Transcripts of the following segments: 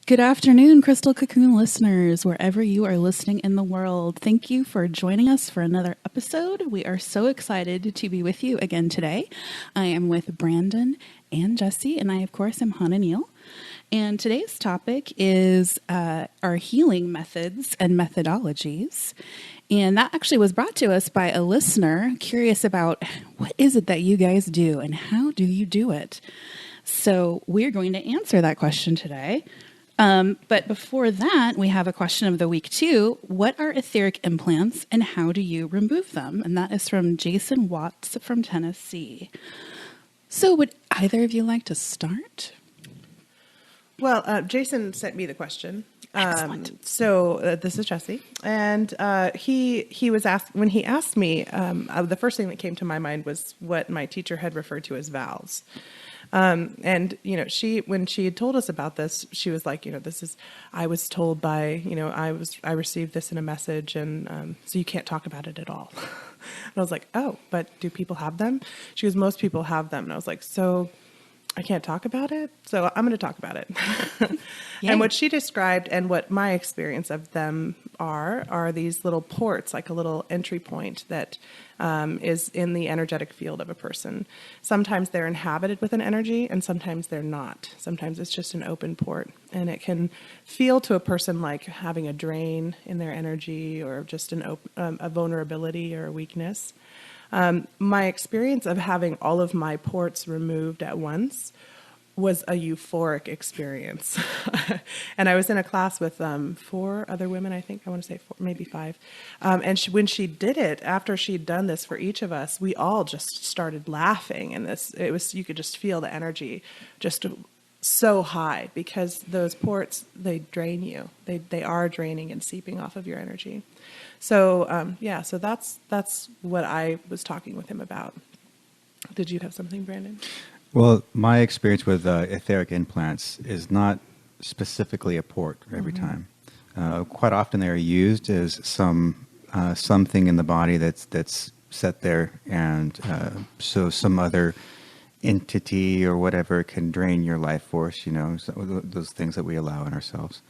Good afternoon, Crystal Cocoon listeners, wherever you are listening in the world. Thank you for joining us for another episode. We are so excited to be with you again today. I am with Brandon and Jesse, and I, of course, am Hannah Neal. And today's topic is our healing methods and methodologies. And that actually was brought to us by a listener curious about what is it that you guys do and how do you do it? So we're going to answer that question today. But before that, we have a question of the week too. What are etheric implants and how do you remove them? And that is from Jason Watts from Tennessee. So would either of you like to start? Well, Jason sent me the question. Excellent. So this is Jesse. And he was asked, when he asked me, the first thing that came to my mind was what my teacher had referred to as valves. And, you know, when she had told us about this, she was like, you know, I was told by, you know, I received this in a message and, so you can't talk about it at all. And I was like, oh, but do people have them? She goes, most people have them. And I was like, so I can't talk about it. So I'm going to talk about it. Yeah. And what she described and what my experience of them are these little ports, like a little entry point that is in the energetic field of a person. Sometimes they're inhabited with an energy and sometimes they're not. Sometimes it's just an open port, and it can feel to a person like having a drain in their energy or just a vulnerability or a weakness. My experience of having all of my ports removed at once was a euphoric experience. And I was in a class with 4 other women, I think. I want to say 4, maybe 5. And when she did it, after she'd done this for each of us, we all just started laughing. And you could just feel the energy just so high, because those ports, they drain you. They are draining and seeping off of your energy. So, so that's what I was talking with him about. Did you have something, Brandon? Well, my experience with etheric implants is not specifically a port every time. Quite often they are used as something in the body that's set there, and so some other entity or whatever can drain your life force, you know, so those things that we allow in ourselves.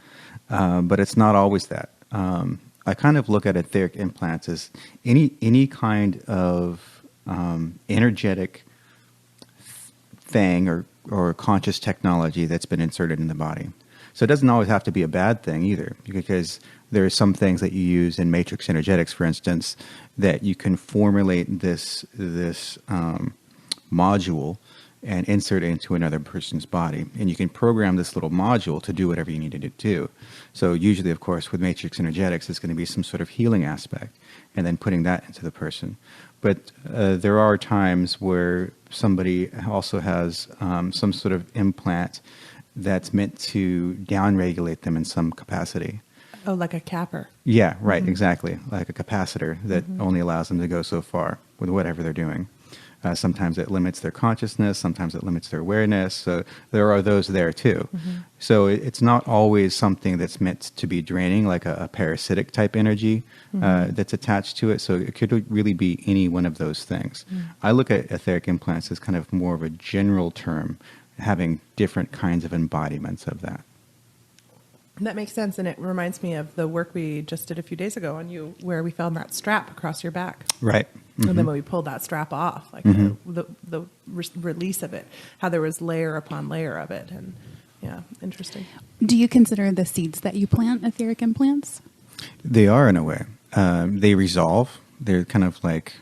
But it's not always that. I kind of look at etheric implants as any kind of energetic thing or conscious technology that's been inserted in the body. So it doesn't always have to be a bad thing either, because there are some things that you use in matrix energetics, for instance, that you can formulate this module and insert it into another person's body. And you can program this little module to do whatever you need it to do. So usually, of course, with matrix energetics, it's going to be some sort of healing aspect, and then putting that into the person. But there are times where somebody also has some sort of implant that's meant to downregulate them in some capacity. Oh, like a capper. Yeah, right, exactly. Like a capacitor that only allows them to go so far with whatever they're doing. Sometimes it limits their consciousness, sometimes it limits their awareness. So there are those there too. So it's not always something that's meant to be draining, like a parasitic type energy that's attached to it. So it could really be any one of those things. I look at etheric implants as kind of more of a general term, having different kinds of embodiments of that. That makes sense, and it reminds me of the work we just did a few days ago on you, where we found that strap across your back. Right. And then when we pulled that strap off, like the release of it, how there was layer upon layer of it, and yeah, interesting. Do you consider the seeds that you plant etheric implants? They are, in a way. They resolve. They're kind of like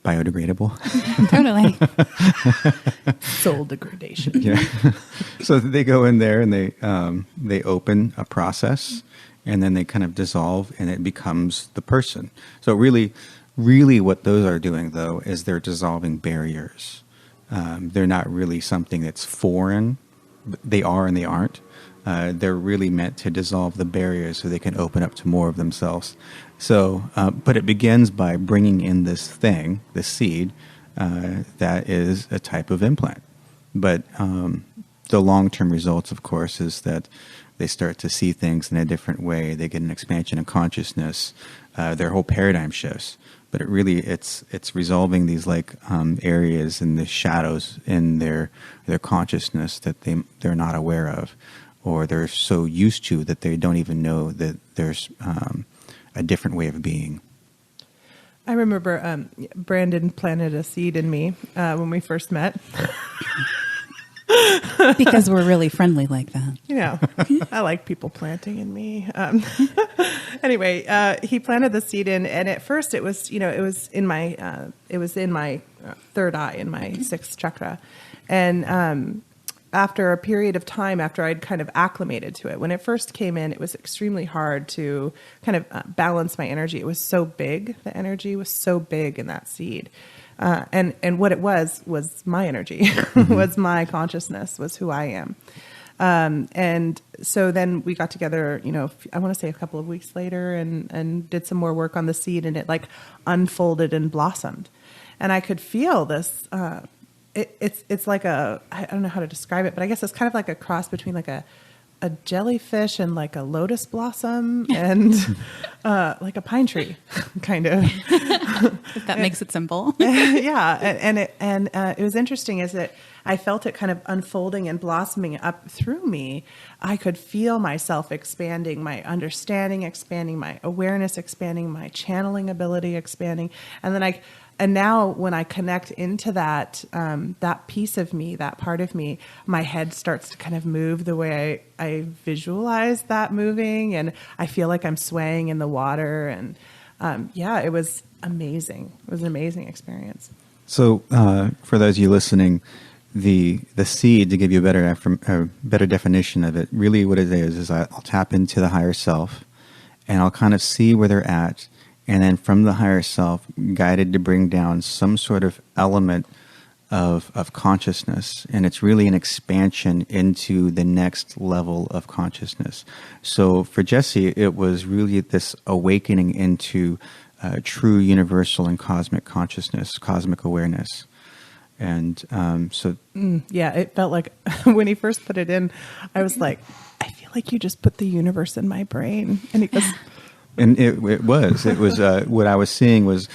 biodegradable. Totally. Soul degradation. Yeah. So they go in there and they open a process, and then they kind of dissolve, and it becomes the person. So really what those are doing, though, is they're dissolving barriers. They're not really something that's foreign. They are and they aren't. They're really meant to dissolve the barriers so they can open up to more of themselves. So, but it begins by bringing in this thing, this seed, that is a type of implant. But the long-term results, of course, is that they start to see things in a different way. They get an expansion of consciousness. Their whole paradigm shifts. But it's resolving these areas and the shadows in their consciousness that they're not aware of, or they're so used to that they don't even know that there's a different way of being. I remember Brandon planted a seed in me when we first met. Because we're really friendly like that. Yeah, I like people planting in me. Anyway, he planted the seed in, and at first it was in my third eye, in my sixth chakra, and after a period of time, after I'd kind of acclimated to it, when it first came in, it was extremely hard to kind of balance my energy. It was so big; the energy was so big in that seed. And what it was my energy, was my consciousness, was who I am. And so then we got together, I want to say a couple of weeks later and did some more work on the seed, and it like unfolded and blossomed. And I could feel this, it's like I don't know how to describe it, but I guess it's kind of like a cross between like a jellyfish and like a lotus blossom and like a pine tree, kind of. If that makes it simple. Yeah, and it was interesting is that I felt it kind of unfolding and blossoming up through me. I could feel myself expanding, my understanding expanding, my awareness expanding, my channeling ability expanding, and now when I connect into that that piece of me, that part of me, my head starts to kind of move the way I visualize that moving, and I feel like I'm swaying in the water, and it was amazing. It was an amazing experience. So for those of you listening, the seed, to give you a better definition of it, really what it is I'll tap into the higher self, and I'll kind of see where they're at. And then from the higher self, guided to bring down some sort of element of consciousness. And it's really an expansion into the next level of consciousness. So for Jesse, it was really this awakening into true universal and cosmic consciousness, cosmic awareness. And it felt like when he first put it in, I was like, I feel like you just put the universe in my brain. And he goes... And it was what I was seeing was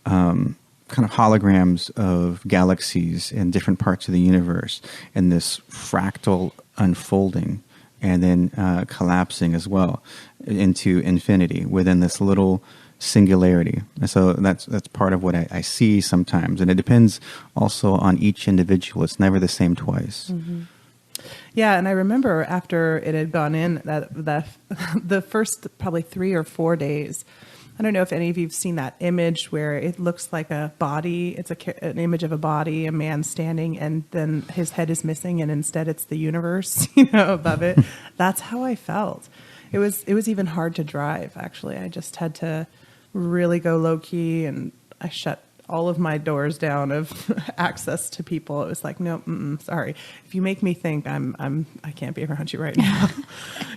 kind of holograms of galaxies in different parts of the universe, and this fractal unfolding and then collapsing as well into infinity within this little singularity. And so that's part of what I see sometimes, and it depends also on each individual. It's never the same twice. Mm-hmm. Yeah, and I remember after it had gone in, that the first probably 3 or 4 days, I don't know if any of you've seen that image where it looks like a body. It's an image of a body, a man standing, and then his head is missing, and instead it's the universe, above it. That's how I felt. It was even hard to drive, actually. I just had to really go low key, and I shut all of my doors down of access to people. It was like, no, sorry. If you make me think, I can't be around you right now.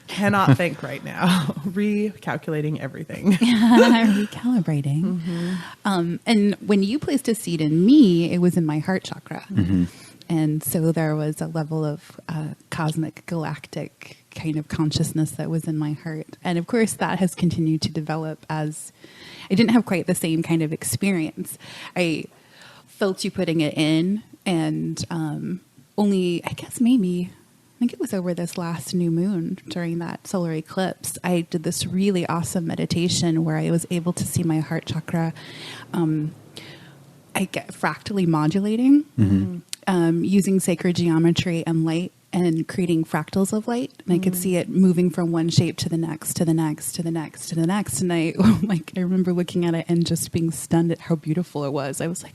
Cannot think right now. Recalculating everything. Recalibrating. Mm-hmm. And when you placed a seed in me, it was in my heart chakra. Mm-hmm. And so there was a level of cosmic, galactic kind of consciousness that was in my heart. And of course, that has continued to develop as I didn't have quite the same kind of experience. I felt you putting it in, and only, I think it was over this last new moon during that solar eclipse, I did this really awesome meditation where I was able to see my heart chakra I get fractally modulating, using sacred geometry and light, and creating fractals of light. And I could see it moving from one shape to the next, to the next, to the next, to the next. And I remember looking at it and just being stunned at how beautiful it was. I was like,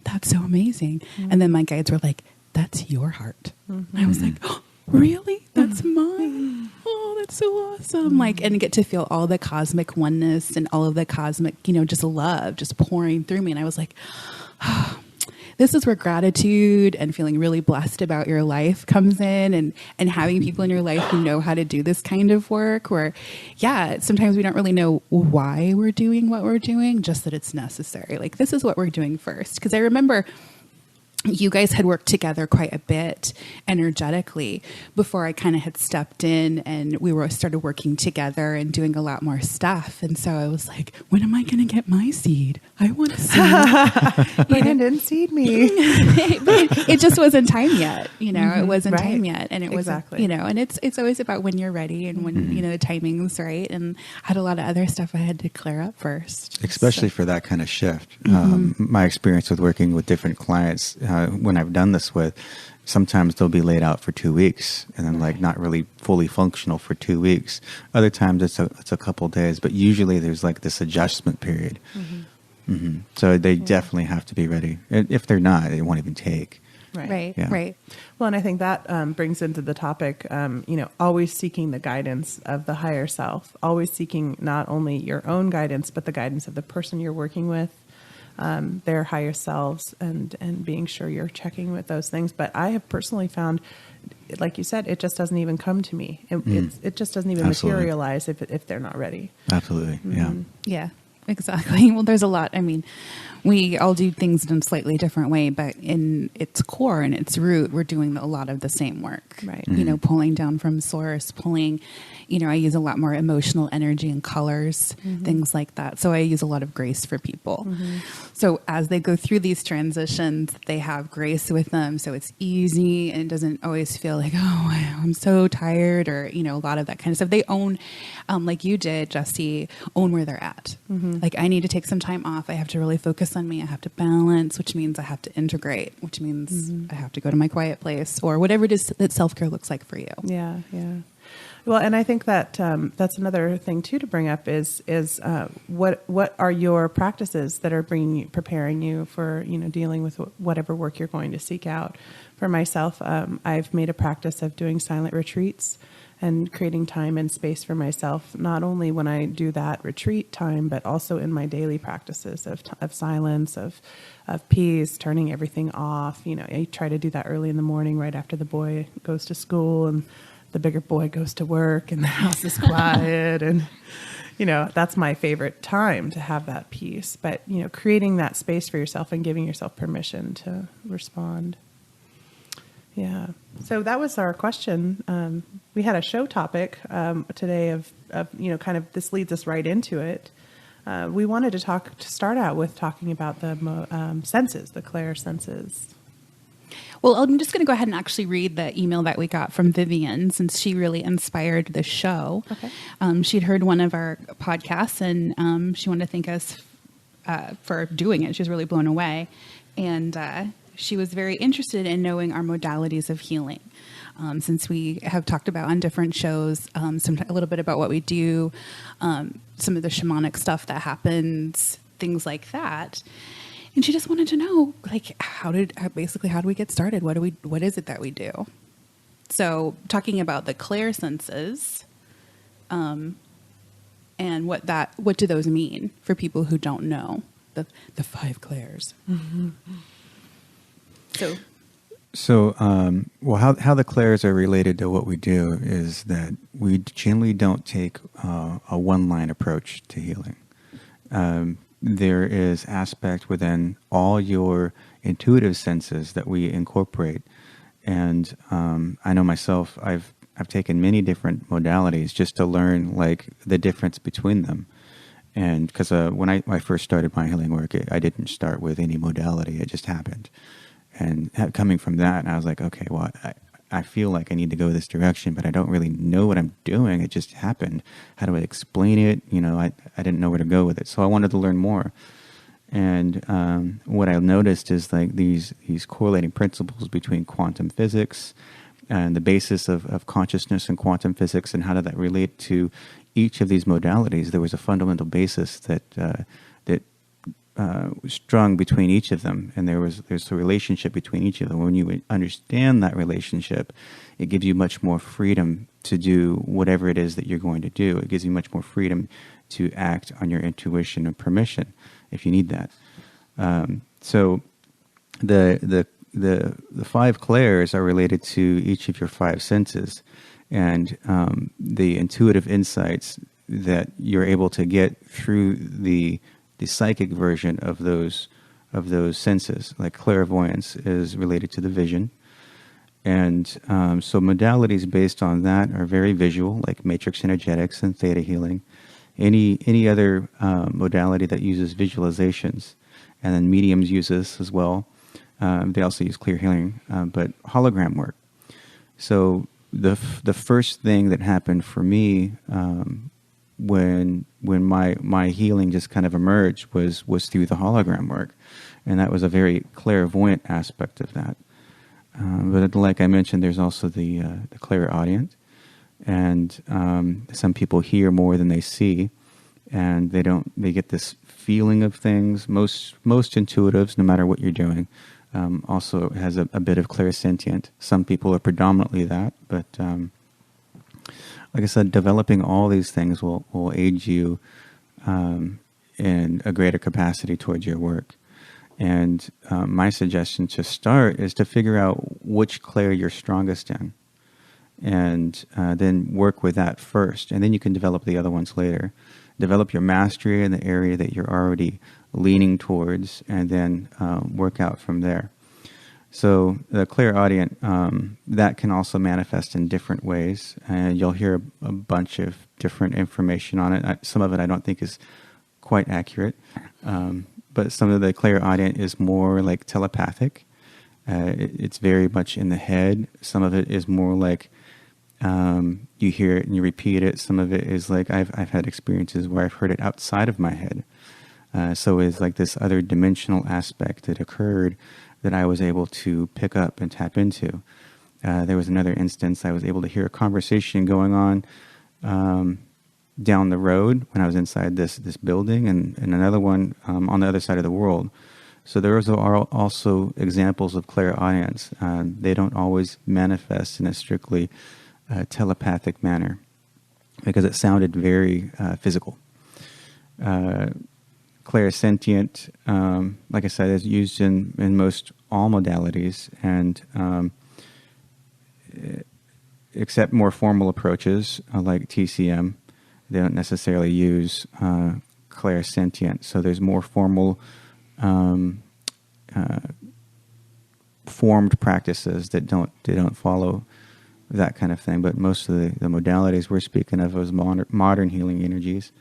that's so amazing. And then my guides were like, that's your heart. And I was like, oh, really? That's mine? Oh, that's so awesome. And get to feel all the cosmic oneness and all of the cosmic, just love just pouring through me. And I was like, oh, this is where gratitude and feeling really blessed about your life comes in, and having people in your life who know how to do this kind of work, where, sometimes we don't really know why we're doing what we're doing, just that it's necessary. Like, this is what we're doing first. Because I remember you guys had worked together quite a bit energetically before I kind of had stepped in, and we started working together and doing a lot more stuff. And so I was like, when am I going to get my seed? I want to seed. Brandon, seed me. It just wasn't time yet. It wasn't Right. time yet. And it Exactly. was, and it's always about when you're ready and when, the timing's right. And I had a lot of other stuff I had to clear up first. Especially for that kind of shift. My experience with working with different clients, when I've done this with, sometimes they'll be laid out for 2 weeks and then like not really fully functional for 2 weeks. Other times it's a couple days, but usually there's like this adjustment period. So they definitely have to be ready. If they're not, they won't even take. Right. Yeah. Right. Well, and I think that brings into the topic, always seeking the guidance of the higher self, always seeking not only your own guidance, but the guidance of the person you're working with, their higher selves, and being sure you're checking with those things. But I have personally found, like you said, it just doesn't even come to me. It just doesn't even Absolutely. materialize if they're not ready. Absolutely. Yeah. Yeah, exactly. Well, there's a lot. I mean, we all do things in a slightly different way, but in its core and its root, we're doing a lot of the same work. Right. Pulling down from source, I use a lot more emotional energy and colors, things like that. So I use a lot of grace for people. So as they go through these transitions, they have grace with them. So it's easy and it doesn't always feel like, oh, I'm so tired, or, a lot of that kind of stuff. They own, like you did, Jesse, own where they're at. Like, I need to take some time off. I have to really focus on me. I have to balance, which means I have to integrate, which means I have to go to my quiet place, or whatever it is that self-care looks like for you. Yeah, yeah. Well, and I think that that's another thing too to bring up is what are your practices that are preparing you for dealing with whatever work you're going to seek out. For myself, I've made a practice of doing silent retreats and creating time and space for myself, not only when I do that retreat time, but also in my daily practices of silence, of peace, turning everything off. I try to do that early in the morning, right after the boy goes to school and the bigger boy goes to work and the house is quiet. And, that's my favorite time to have that peace. But, creating that space for yourself and giving yourself permission to respond. Yeah. So that was our question. We had a show topic today of kind of, this leads us right into it. We wanted to start out with talking about the senses, the clair-senses. Well, I'm just going to go ahead and actually read the email that we got from Vivian, since she really inspired the show. Okay. She'd heard one of our podcasts, and she wanted to thank us for doing it. She was really blown away. And she was very interested in knowing our modalities of healing. Since we have talked about on different shows, a little bit about what we do, some of the shamanic stuff that happens, things like that. And she just wanted to know, like, how do we get started? What is it that we do? So talking about the clair-senses, and what do those mean for people who don't know the 5 clairs? So, how the clairs are related to what we do is that we generally don't take a one-line approach to healing. There is aspect within all your intuitive senses that we incorporate, and I know myself, I've taken many different modalities just to learn like the difference between them. And because when I first started my healing work, I didn't start with any modality; it just happened. And coming from that, I was like, okay, well, I feel like I need to go this direction, but I don't really know what I'm doing. It just happened. How do I explain it? I didn't know where to go with it. So I wanted to learn more. And what I noticed is like these correlating principles between quantum physics and the basis of consciousness and quantum physics, and how did that relate to each of these modalities. There was a fundamental basis that strung between each of them, and there's a relationship between each of them. When you understand that relationship, it gives you much more freedom to do whatever it is that you're going to do. It gives you much more freedom to act on your intuition and permission if you need that. So the 5 clairs are related to each of your 5 senses, and the intuitive insights that you're able to get through the psychic version of those those senses. Like clairvoyance is related to the vision. And so modalities based on that are very visual, like matrix energetics and theta healing. Any other modality that uses visualizations, and then mediums use this as well. They also use clear healing, but hologram work. So the first thing that happened for me when my healing just kind of emerged was through the hologram work, and that was a very clairvoyant aspect of that. But like I mentioned, there's also the clairaudient, and some people hear more than they see, and they get this feeling of things. Most intuitives, no matter what you're doing, also has a bit of clairsentient. Some people are predominantly that, but like I said, developing all these things will aid you in a greater capacity towards your work. And my suggestion to start is to figure out which clair you're strongest in, and then work with that first, and then you can develop the other ones later. Develop your mastery in the area that you're already leaning towards, and then work out from there. So the clairaudient, that can also manifest in different ways, and you'll hear a bunch of different information on it. Some of it I don't think is quite accurate. But some of the clairaudient is more like telepathic. It's very much in the head. Some of it is more like you hear it and you repeat it. Some of it is like I've had experiences where I've heard it outside of my head. So it's like this other dimensional aspect that occurred that I was able to pick up and tap into. There was another instance I was able to hear a conversation going on down the road when I was inside this building, and another one on the other side of the world. So there are also examples of clairaudience. They don't always manifest in a strictly telepathic manner because it sounded very physical. Clairsentient, like I said, is used in most all modalities, and except more formal approaches like TCM, they don't necessarily use clairsentient. So there's more formal, formed practices that don't follow that kind of thing. But most of the modalities we're speaking of is modern healing energies.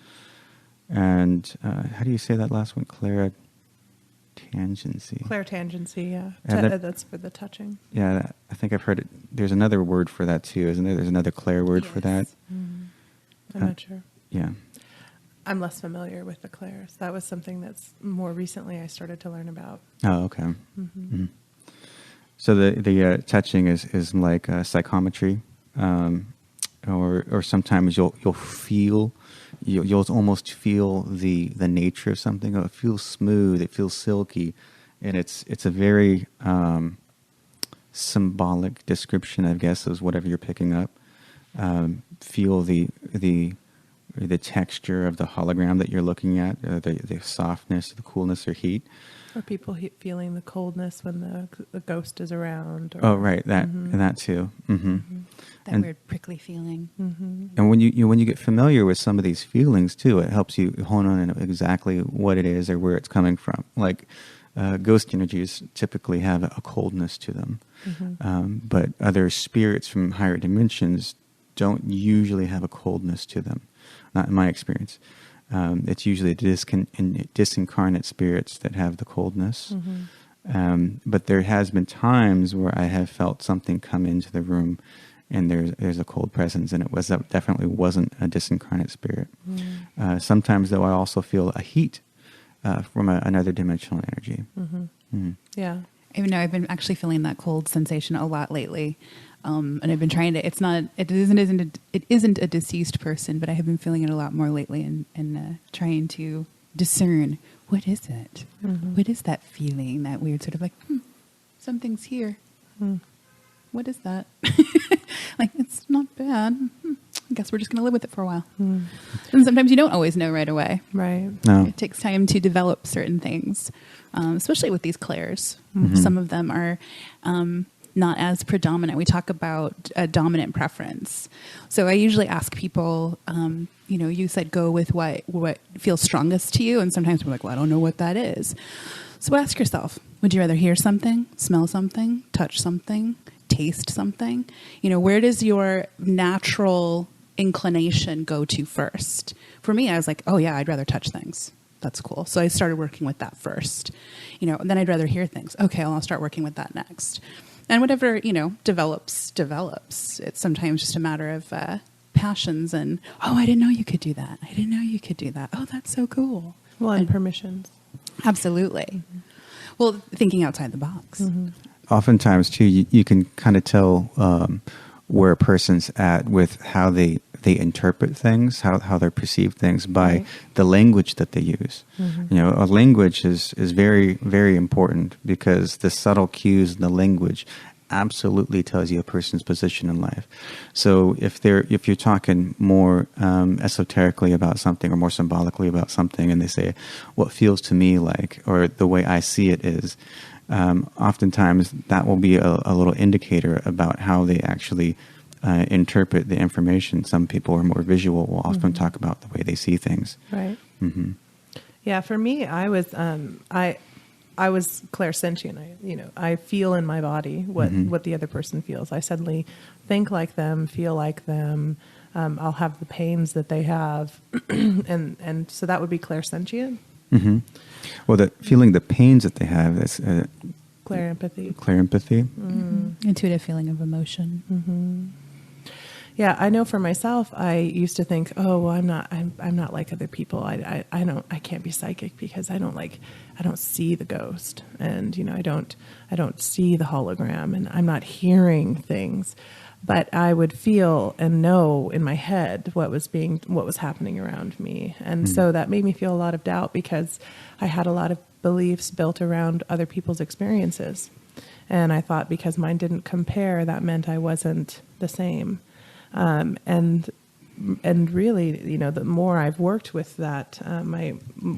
And how do you say that last one? Clairtangency. Clairtangency, yeah. That's for the touching. Yeah, I think I've heard it. There's another word for that too, isn't there? There's another clair word for that. Mm-hmm. I'm not sure. Yeah. I'm less familiar with the clairs. That was something that's more recently I started to learn about. Oh, okay. Mm-hmm. Mm-hmm. So the touching is like psychometry, or sometimes you'll feel, you'll almost feel the nature of something. It feels smooth, it feels silky, and it's a very symbolic description, I guess, of whatever you're picking up. Feel the texture of the hologram that you're looking at, the softness, the coolness or heat. Or people feeling the coldness when the ghost is around. Oh, right, that too. Mm-hmm. Mm-hmm. That weird prickly feeling. Mm-hmm. And when you get familiar with some of these feelings too, it helps you hone on exactly what it is or where it's coming from. Like ghost energies typically have a coldness to them, but other spirits from higher dimensions don't usually have a coldness to them. Not in my experience. It's usually disincarnate spirits that have the coldness. Mm-hmm. But there has been times where I have felt something come into the room and there's a cold presence, and it definitely wasn't a disincarnate spirit. Mm-hmm. Sometimes, though, I also feel a heat from another dimensional energy. Mm-hmm. Mm-hmm. Yeah. Even though I've been actually feeling that cold sensation a lot lately. And I've been trying to, it isn't a deceased person, but I have been feeling it a lot more lately and trying to discern, what is it? Mm-hmm. What is that feeling? That weird sort of like, something's here. What is that? Like, it's not bad. I guess we're just going to live with it for a while. And sometimes you don't always know right away. Right. No. It takes time to develop certain things, especially with these clairs. Mm-hmm. Some of them are not as predominant. We talk about a dominant preference. So I usually ask people, you said go with what feels strongest to you. And sometimes we're like, well, I don't know what that is. So ask yourself, would you rather hear something, smell something, touch something, taste something? Where does your natural inclination go to first? For me, I was like, oh yeah, I'd rather touch things. That's cool. So I started working with that first. Then I'd rather hear things. Okay, well, I'll start working with that next. And whatever, develops. It's sometimes just a matter of passions and, oh, I didn't know you could do that. I didn't know you could do that. Oh, that's so cool. Well, and permissions. Absolutely. Mm-hmm. Well, thinking outside the box. Mm-hmm. Oftentimes, too, you can kind of tell where a person's at with how they interpret things, how they perceive things by the language that they use. Mm-hmm. A language is very, very important because the subtle cues in the language absolutely tells you a person's position in life. So if you're talking more esoterically about something or more symbolically about something, and they say, what feels to me like, or the way I see it is, oftentimes that will be a little indicator about how they actually interpret the information. Some people are more visual, will often talk about the way they see things. Right. Mm-hmm. Yeah, for me, I was clair-sentient. I feel in my body what the other person feels. I suddenly think like them, feel like them. I'll have the pains that they have, and so that would be clair-sentient. Mm-hmm. Well, feeling the pains that they have, that's clair-empathy. Clair-empathy. Intuitive feeling of emotion. Mm-hmm. Yeah, I know for myself, I used to think, oh, well, I'm not like other people. I can't be psychic because I don't see the ghost, and I don't see the hologram, and I'm not hearing things, but I would feel and know in my head what was happening around me, and so that made me feel a lot of doubt because I had a lot of beliefs built around other people's experiences, and I thought because mine didn't compare, that meant I wasn't the same. And really, the more I've worked with that,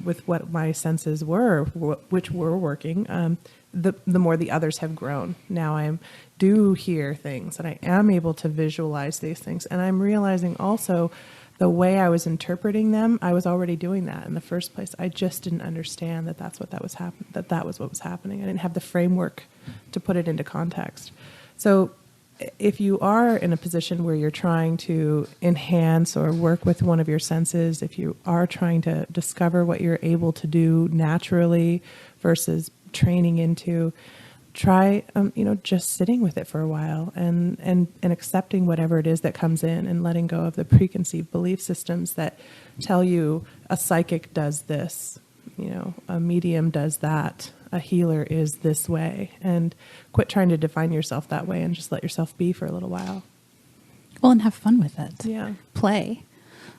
with what my senses were, which were working, the more the others have grown. Now I do hear things, and I am able to visualize these things, and I'm realizing also the way I was interpreting them, I was already doing that in the first place. I just didn't understand that that was what was happening. I didn't have the framework to put it into context. So if you are in a position where you're trying to enhance or work with one of your senses, if you are trying to discover what you're able to do naturally versus training into, try, just sitting with it for a while and accepting whatever it is that comes in and letting go of the preconceived belief systems that tell you a psychic does this, a medium does that, a healer is this way, and quit trying to define yourself that way and just let yourself be for a little while. Well, and have fun with it. Yeah. Play.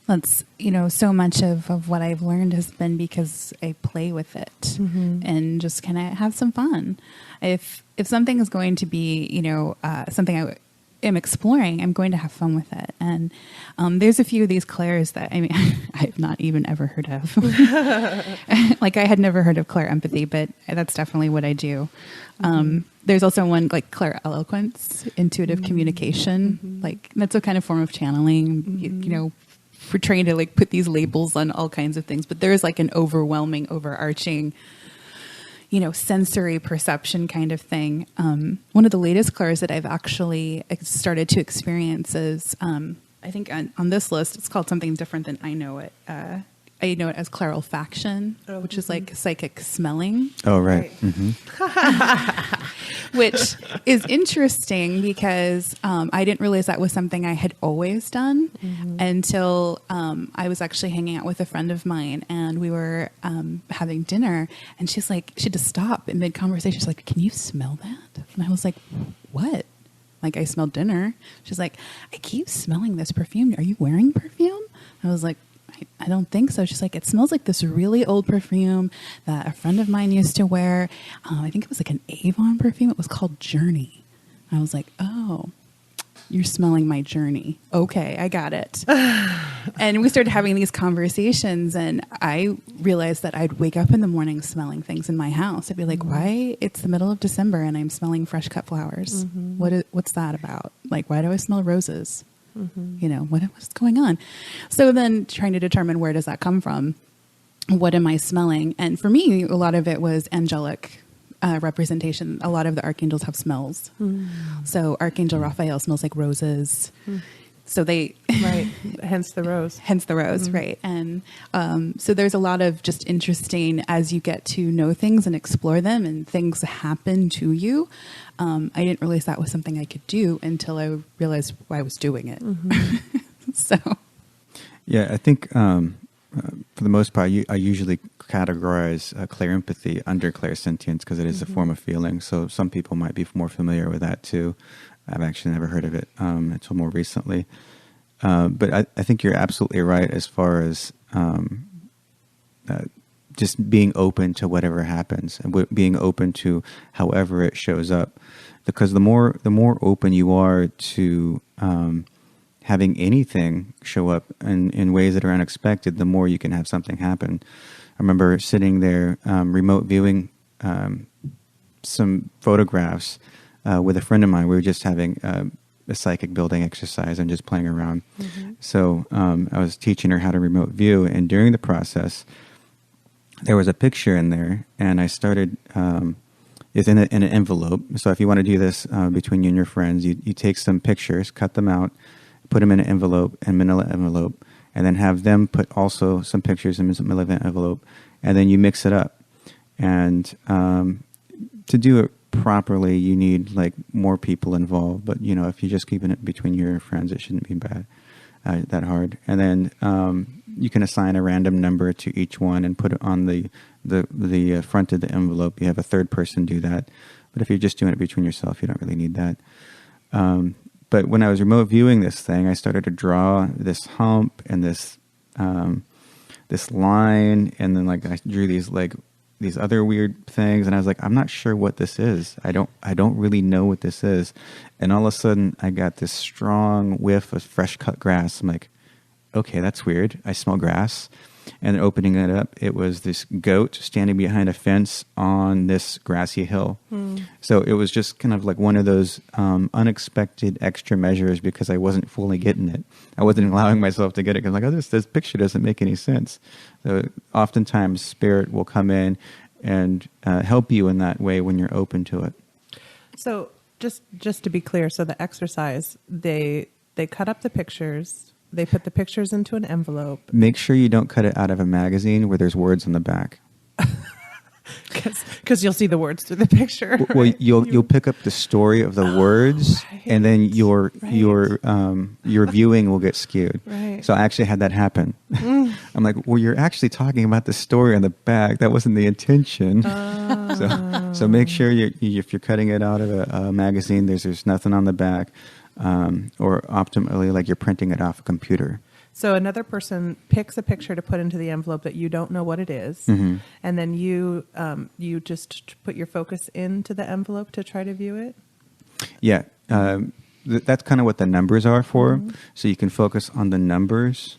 That's, so much of what I've learned has been because I play with it and just kind of have some fun. If something is going to be, something I am exploring, I'm going to have fun with it. And there's a few of these clairs that, I've not even ever heard of. Like I had never heard of clair-empathy, but that's definitely what I do. There's also one like clair-eloquence, intuitive communication. Like that's a kind of form of channeling, for trying to like put these labels on all kinds of things. But there is like an overwhelming, overarching, sensory perception kind of thing. One of the latest clairs that I've actually started to experience is, I think on this list, it's called something different than I know it. I know it as clair-olfaction, which is like psychic smelling. Oh, right. Which is interesting because I didn't realize that was something I had always done until I was actually hanging out with a friend of mine, and we were having dinner, and she's like, she had to stop in mid-conversation. She's like, can you smell that? And I was like, what? Like, I smelled dinner. She's like, I keep smelling this perfume. Are you wearing perfume? I was like, I don't think so. She's like, it smells like this really old perfume that a friend of mine used to wear. I think it was like an Avon perfume. It was called Journey. I was like, oh, you're smelling my journey. Okay, I got it. And we started having these conversations, and I realized that I'd wake up in the morning smelling things in my house. I'd be like, why? It's the middle of December and I'm smelling fresh cut flowers. What's that about? Like, why do I smell roses? What's going on? So then trying to determine where does that come from? what am I smelling? And for me, a lot of it was angelic representation. A lot of the archangels have smells. So Archangel Raphael smells like roses. So they... Right. Hence the rose. Right. And so there's a lot of just interesting, as you get to know things and explore them and things happen to you. I didn't realize that was something I could do until I realized why I was doing it. So... Yeah, I think for the most part, I usually categorize clair-empathy under clair-sentience because it is a form of feeling. So some people might be more familiar with that too. I've actually never heard of it until more recently. But I think you're absolutely right as far as just being open to whatever happens and being open to however it shows up. Because the more open you are to having anything show up in ways that are unexpected, the more you can have something happen. I remember sitting there remote viewing some photographs with a friend of mine. We were just having a psychic building exercise and just playing around. So I was teaching her how to remote view, and during the process, there was a picture in there, and I started... it's in an envelope. So if you want to do this between you and your friends, you take some pictures, cut them out, put them in an envelope, and manila envelope, and then have them put also some pictures in a manila envelope, and then you mix it up. And to do it properly, you need like more people involved. But if you're just keeping it between your friends, it shouldn't be bad, that hard. And then you can assign a random number to each one and put it on the front of the envelope. You have a third person do that. But if you're just doing it between yourself, you don't really need that. But when I was remote viewing this thing, I started to draw this hump and this line, and then like I drew these other weird things, and I was like, I'm not sure what this is. I don't really know what this is. And all of a sudden, I got this strong whiff of fresh cut grass. I'm like, okay, that's weird. I smell grass. And opening it up, it was this goat standing behind a fence on this grassy hill. So it was just kind of like one of those unexpected extra measures because I wasn't fully getting it. I wasn't allowing myself to get it because I'm like, this picture doesn't make any sense. So oftentimes spirit will come in and help you in that way when you're open to it. So just to be clear, so the exercise, they cut up the pictures. They put the pictures into an envelope. Make sure you don't cut it out of a magazine where there's words on the back. Because you'll see the words through the picture. Well, right? you'll pick up the story of the words, right. And then your viewing will get skewed. Right. So I actually had that happen. I'm like, well, you're actually talking about the story on the back. That wasn't the intention. So make sure if you're cutting it out of a magazine, there's nothing on the back. Or optimally, like you're printing it off a computer. So another person picks a picture to put into the envelope that you don't know what it is, and then you just put your focus into the envelope to try to view it? Yeah. That's kind of what the numbers are for. So you can focus on the numbers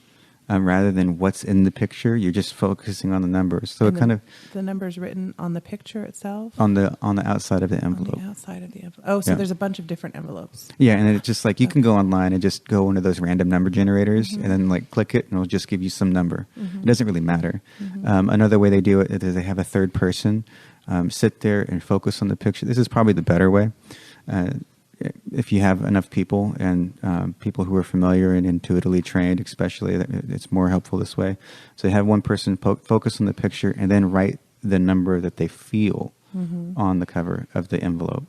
rather than what's in the picture. You're just focusing on the numbers. So and it kind of... The numbers written on the picture itself? On the outside of the envelope. On the outside of the envelope. Oh, so there's a bunch of different envelopes. Yeah, and it's just like you can go online and just go into those random number generators and then like click it and it'll just give you some number. It doesn't really matter. Another way they do it is they have a third person sit there and focus on the picture. This is probably the better way. If you have enough people and people who are familiar and intuitively trained, especially, it's more helpful this way. So you have one person focus on the picture and then write the number that they feel on the cover of the envelope.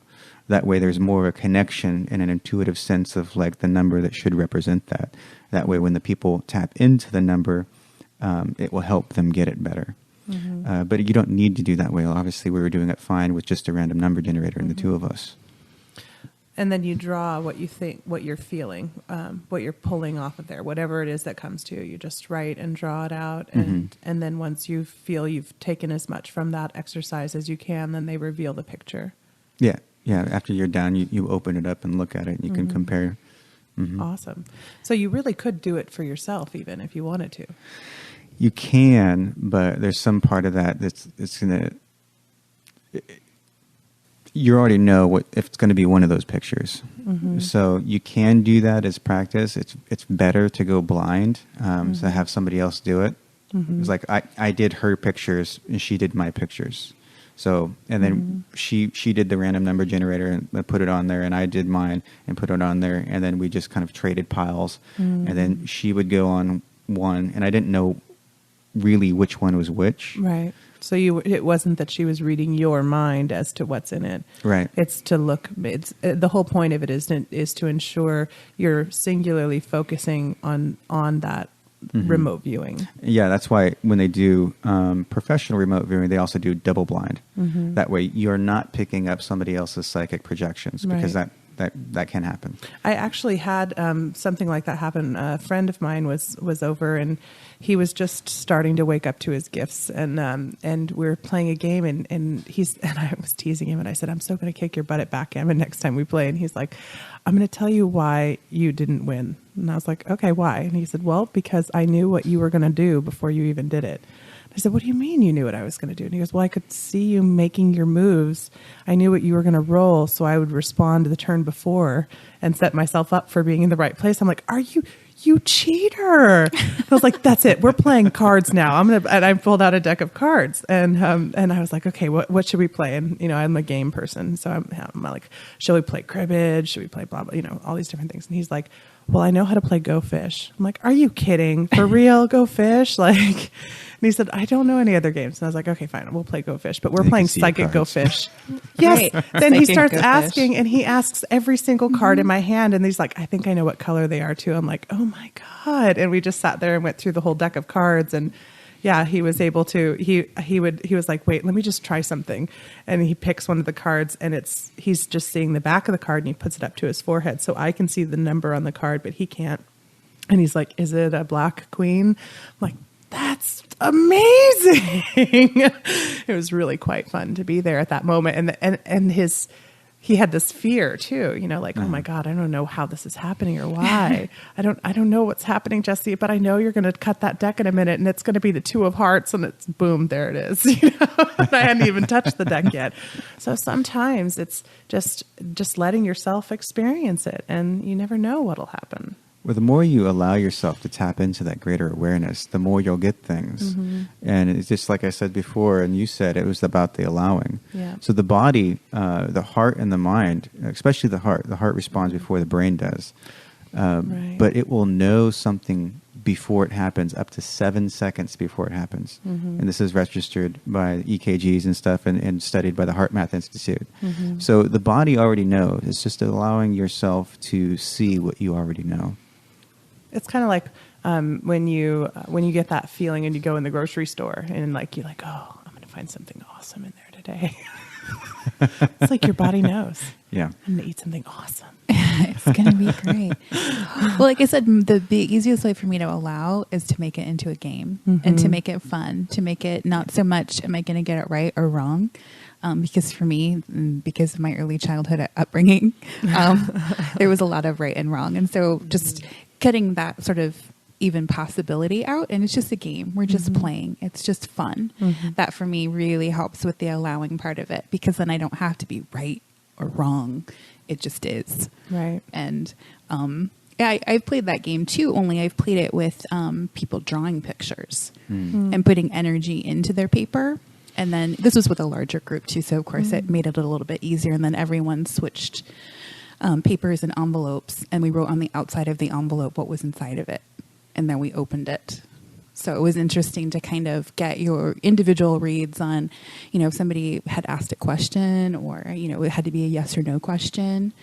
That way there's more of a connection and an intuitive sense of like the number that should represent that. That way when the people tap into the number, it will help them get it better. But you don't need to do that way. Obviously we were doing it fine with just a random number generator and the two of us. And then you draw what you think, what you're feeling, what you're pulling off of there, whatever it is that comes to you. You just write and draw it out. And then once you feel you've taken as much from that exercise as you can, then they reveal the picture. Yeah. After you're done, you open it up and look at it and you can compare. Awesome. So you really could do it for yourself even if you wanted to. You can, but there's some part of that it's going to... You already know if it's going to be one of those pictures. So you can do that as practice. It's better to go blind, so have somebody else do it It was like I did her pictures and she did my pictures. So, and then she did the random number generator and put it on there, and I did mine and put it on there, and then we just kind of traded piles. And then she would go on one, and I didn't know really which one was which. Right. So it wasn't that she was reading your mind as to what's in it. Right. It's to look. It's the whole point of it is to ensure you're singularly focusing on that remote viewing. Yeah, that's why when they do professional remote viewing, they also do double blind. That way, you're not picking up somebody else's psychic projections, because that can happen. I actually had something like that happen. A friend of mine was over, and he was just starting to wake up to his gifts, and we were playing a game, and I was teasing him, and I said, "I'm so going to kick your butt at backgammon next time we play." And he's like, "I'm going to tell you why you didn't win." And I was like, "Okay, why?" And he said, "Well, because I knew what you were going to do before you even did it." I said, "What do you mean you knew what I was going to do?" And he goes, "Well, I could see you making your moves. I knew what you were going to roll, so I would respond to the turn before and set myself up for being in the right place." I'm like, "Are you cheater?" I was like, "That's it. We're playing cards now." And I pulled out a deck of cards, and I was like, "Okay, what should we play?" And I'm a game person, so I'm like, "Shall we play cribbage? Should we play blah blah? All these different things." And he's like, "Well, I know how to play Go Fish." I'm like, "Are you kidding? For real? Go Fish?" Like. And he said, "I don't know any other games." And I was like, "Okay, fine, we'll play Go Fish, but we're playing Psychic Go Fish." Yes. Right. Then he Psychic starts Go asking, and he asks every single card in my hand, and he's like, "I think I know what color they are too." I'm like, "Oh my God." And we just sat there and went through the whole deck of cards, and yeah, he was able to, he was like, "Wait, let me just try something." And he picks one of the cards, and he's just seeing the back of the card, and he puts it up to his forehead. So I can see the number on the card, but he can't. And he's like, "Is it a black queen?" I'm like, "That's amazing." It was really quite fun to be there at that moment. And he had this fear too, like, "Oh my God, I don't know how this is happening or why. I don't know what's happening, Jesse, but I know you're going to cut that deck in a minute, and it's going to be the 2 of hearts, and it's boom, there it is." And I hadn't even touched the deck yet. So sometimes it's just letting yourself experience it, and you never know what'll happen. Well, the more you allow yourself to tap into that greater awareness, the more you'll get things. And it's just like I said before, and you said, it was about the allowing. Yeah. So the body, the heart and the mind, especially the heart responds before the brain does. Right. But it will know something before it happens, up to 7 seconds before it happens. And this is registered by EKGs and stuff, and studied by the Heart Math Institute. So the body already knows. It's just allowing yourself to see what you already know. It's kind of like when you get that feeling and you go in the grocery store and you're like, "Oh, I'm going to find something awesome in there today." It's like your body knows. Yeah. I'm going to eat something awesome. It's going to be great. Well, like I said, the easiest way for me to allow is to make it into a game and to make it fun, to make it not so much, am I going to get it right or wrong? Because for me, because of my early childhood upbringing, there was a lot of right and wrong. And so just cutting that sort of even possibility out, and it's just a game. We're just playing. It's just fun. That for me really helps with the allowing part of it, because then I don't have to be right or wrong. It just is. Right. And I've played that game too, only I've played it with people drawing pictures and putting energy into their paper. And then this was with a larger group too, so of course it made it a little bit easier. And then everyone switched papers and envelopes, and we wrote on the outside of the envelope what was inside of it, and then we opened it. So it was interesting to kind of get your individual reads on, if somebody had asked a question, or it had to be a yes or no question,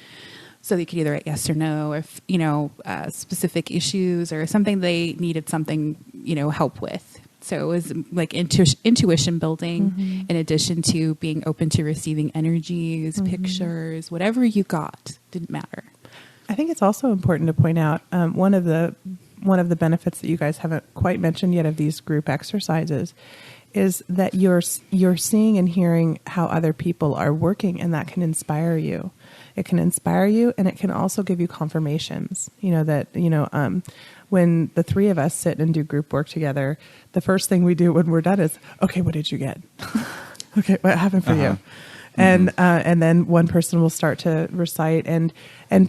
so they could either write yes or no, if specific issues or something they needed something help with. So it was like intuition building, in addition to being open to receiving energies, pictures, whatever you got, didn't matter. I think it's also important to point out one of the benefits that you guys haven't quite mentioned yet of these group exercises is that you're seeing and hearing how other people are working, and that can inspire you. It can inspire you, and it can also give you confirmations. When the 3 of us sit and do group work together, the first thing we do when we're done is, "Okay, what did you get? Okay, what happened for you?" And then one person will start to recite, and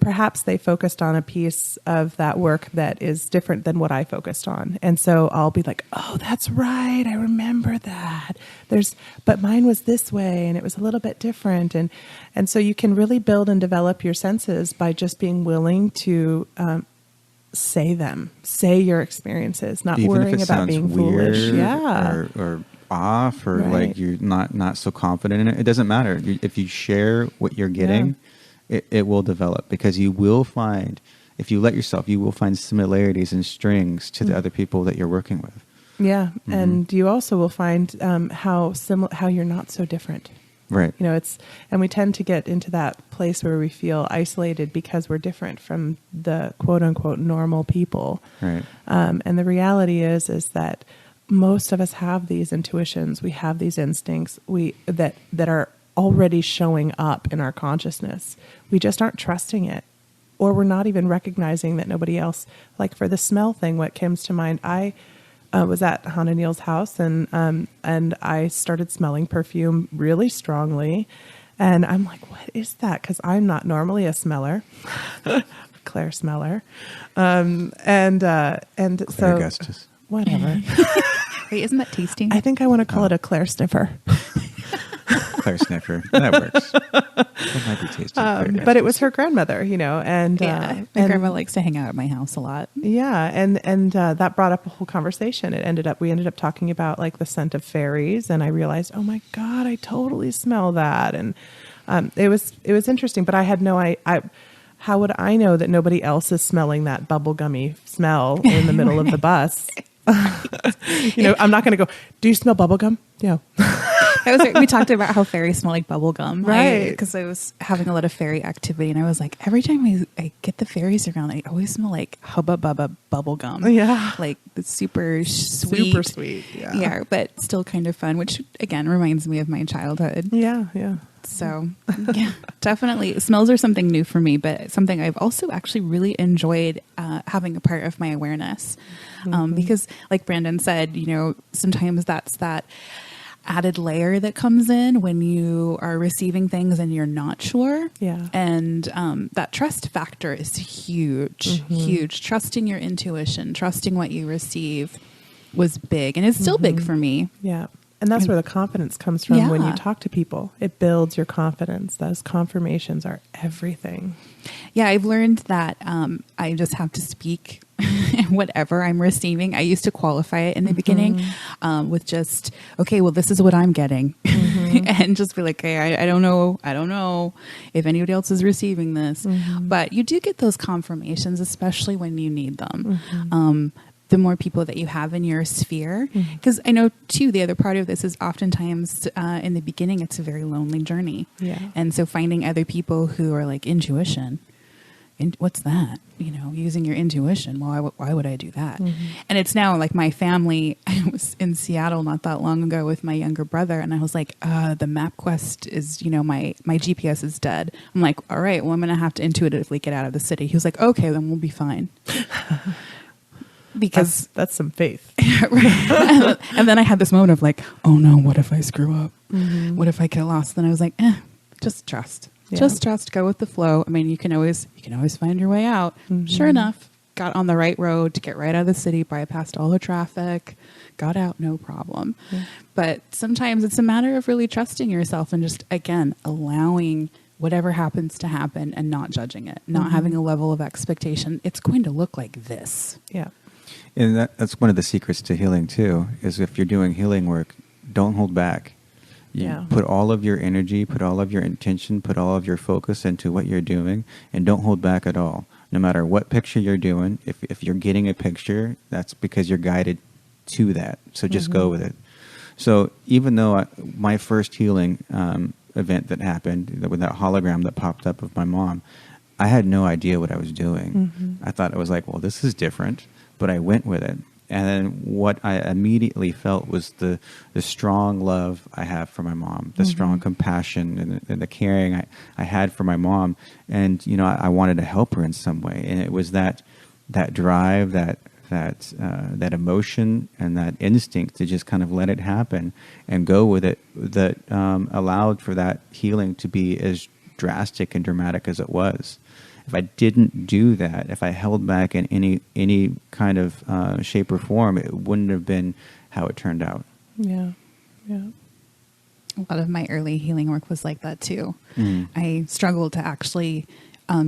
perhaps they focused on a piece of that work that is different than what I focused on. And so I'll be like, oh, that's right, I remember that. But mine was this way, and it was a little bit different. And so you can really build and develop your senses by just being willing to say your experiences, not even worrying about being weird, foolish. Yeah. or off, or Right. like you're not so confident in it. It doesn't matter. If you share what you're getting, it will develop, because you will find, if you let yourself, you will find similarities and strings to the other people that you're working with. Yeah. And you also will find how you're not so different. Right. And we tend to get into that place where we feel isolated because we're different from the quote unquote normal people. Right. And the reality is that most of us have these intuitions. We have these instincts that are already showing up in our consciousness. We just aren't trusting it, or we're not even recognizing that nobody else. Like for the smell thing, what comes to mind, I was at Hannah Neal's house, and I started smelling perfume really strongly, and I'm like, what is that? Because I'm not normally a smeller, Claire smeller, and Claire so Augustus. Whatever. Wait, isn't that tasty? I think I want to call it a Claire sniffer. Claire sniffer. That works. That might be tasty. But it was her grandmother, and my grandma likes to hang out at my house a lot. Yeah, and that brought up a whole conversation. We ended up talking about like the scent of fairies, and I realized, oh my God, I totally smell that, and it was interesting. But I had how would I know that nobody else is smelling that bubblegummy smell in the middle of the bus? I'm not going to go, do you smell bubblegum? Yeah. We talked about how fairies smell like bubble gum, right? Because I was having a lot of fairy activity, and I was like, every time I get the fairies around, I always smell like Hubba Bubba bubble gum. Yeah, like it's super sweet. Super sweet. Yeah, but still kind of fun, which again reminds me of my childhood. Yeah. So yeah, definitely smells are something new for me, but something I've also actually really enjoyed having a part of my awareness, because like Brandon said, sometimes that's that added layer that comes in when you are receiving things and you're not sure. Yeah. And that trust factor is huge. Trusting your intuition, trusting what you receive was big, and it's still big for me. Yeah. And that's where the confidence comes from when you talk to people. It builds your confidence. Those confirmations are everything. Yeah, I've learned that I just have to speak whatever I'm receiving. I used to qualify it in the beginning with just, okay, well, this is what I'm getting. And just be like, okay, I don't know if anybody else is receiving this. But you do get those confirmations, especially when you need them. The more people that you have in your sphere. Because I know, too, the other part of this is oftentimes in the beginning, it's a very lonely journey. Yeah. And so finding other people who are like intuition, what's that? Using your intuition. Well, why would I do that? And it's now like my family. I was in Seattle not that long ago with my younger brother, and I was like, the MapQuest is, my GPS is dead. I'm like, all right, well, I'm going to have to intuitively get out of the city. He was like, okay, then we'll be fine. Because that's some faith. Right. And then I had this moment of like, oh no, what if I screw up? What if I get lost? Then I was like, just trust. Yeah. Just trust, go with the flow. I mean, you can always find your way out. Sure enough, got on the right road to get right out of the city, bypassed all the traffic, got out, no problem. Yeah. But sometimes it's a matter of really trusting yourself and just, again, allowing whatever happens to happen and not judging it, not having a level of expectation. It's going to look like this. Yeah. And that's one of the secrets to healing too, is if you're doing healing work, don't hold back. You put all of your energy, put all of your intention, put all of your focus into what you're doing, and don't hold back at all. No matter what picture you're doing, if you're getting a picture, that's because you're guided to that. So just go with it. So even though my first healing event that happened, with that hologram that popped up of my mom, I had no idea what I was doing. I thought it was like, well, this is different. But I went with it. And then what I immediately felt was the strong love I have for my mom, the strong compassion and the caring I had for my mom. And, I wanted to help her in some way. And it was that drive, that that emotion and that instinct to just kind of let it happen and go with it, that allowed for that healing to be as drastic and dramatic as it was. If I didn't do that, if I held back in any kind of shape or form, it wouldn't have been how it turned out. Yeah. A lot of my early healing work was like that too. Mm. I struggled to actually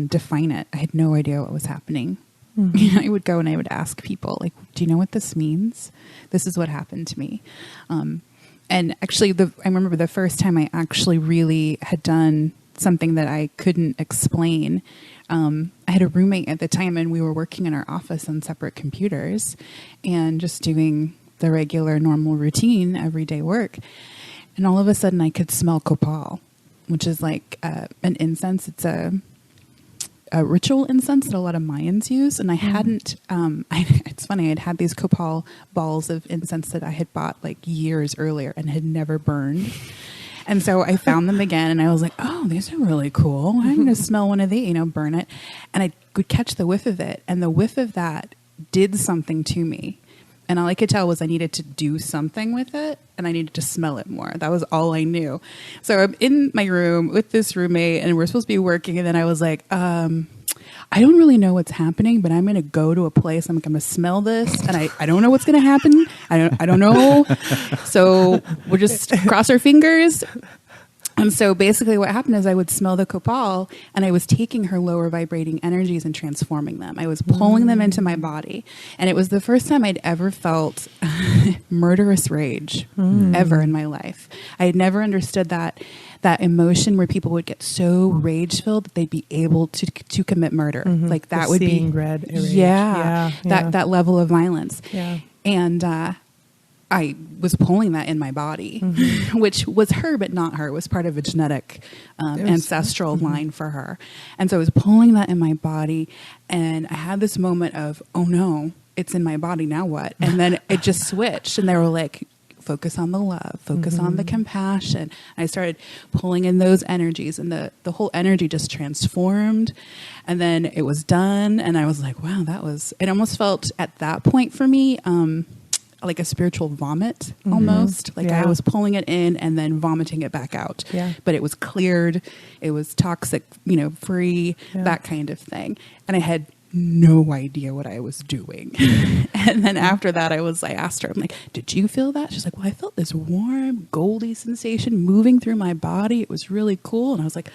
define it. I had no idea what was happening. Mm-hmm. I would go and I would ask people, like, do you know what this means? This is what happened to me. And actually, I remember the first time I actually really had done something that I couldn't explain. I had a roommate at the time, and we were working in our office on separate computers and just doing the regular, normal routine, everyday work. And all of a sudden, I could smell copal, which is like an incense. It's a ritual incense that a lot of Mayans use. And I hadn't, it's funny, I'd had these copal balls of incense that I had bought like years earlier and had never burned. And so I found them again, and I was like, oh, these are really cool. I'm going to smell one of these, burn it. And I could catch the whiff of it. And the whiff of that did something to me. And all I could tell was I needed to do something with it, and I needed to smell it more. That was all I knew. So I'm in my room with this roommate, and we're supposed to be working. And then I was like, I don't really know what's happening, but I'm going to go to a place. I'm going to smell this, and I don't know what's going to happen. I don't know. So we'll just cross our fingers. And so basically what happened is I would smell the copal, and I was taking her lower vibrating energies and transforming them. I was pulling them into my body. And it was the first time I'd ever felt murderous rage ever in my life. I had never understood that emotion where people would get so rage filled that they'd be able to commit murder. Like that would be red. That level of violence. Yeah. And I was pulling that in my body, which was her, but not her. It was part of a genetic ancestral line for her. And so I was pulling that in my body, and I had this moment of, oh no, it's in my body, now what? And then it just switched, and they were like, focus on the love, focus on the compassion. And I started pulling in those energies, and the whole energy just transformed. And then it was done, and I was like, wow, it almost felt at that point for me, like a spiritual vomit almost. Like I was pulling it in and then vomiting it back out. Yeah. But it was cleared. It was toxic, free, that kind of thing. And I had no idea what I was doing. And then after that, I asked her, I'm like, did you feel that? She's like, well, I felt this warm, goldy sensation moving through my body. It was really cool. And I was like,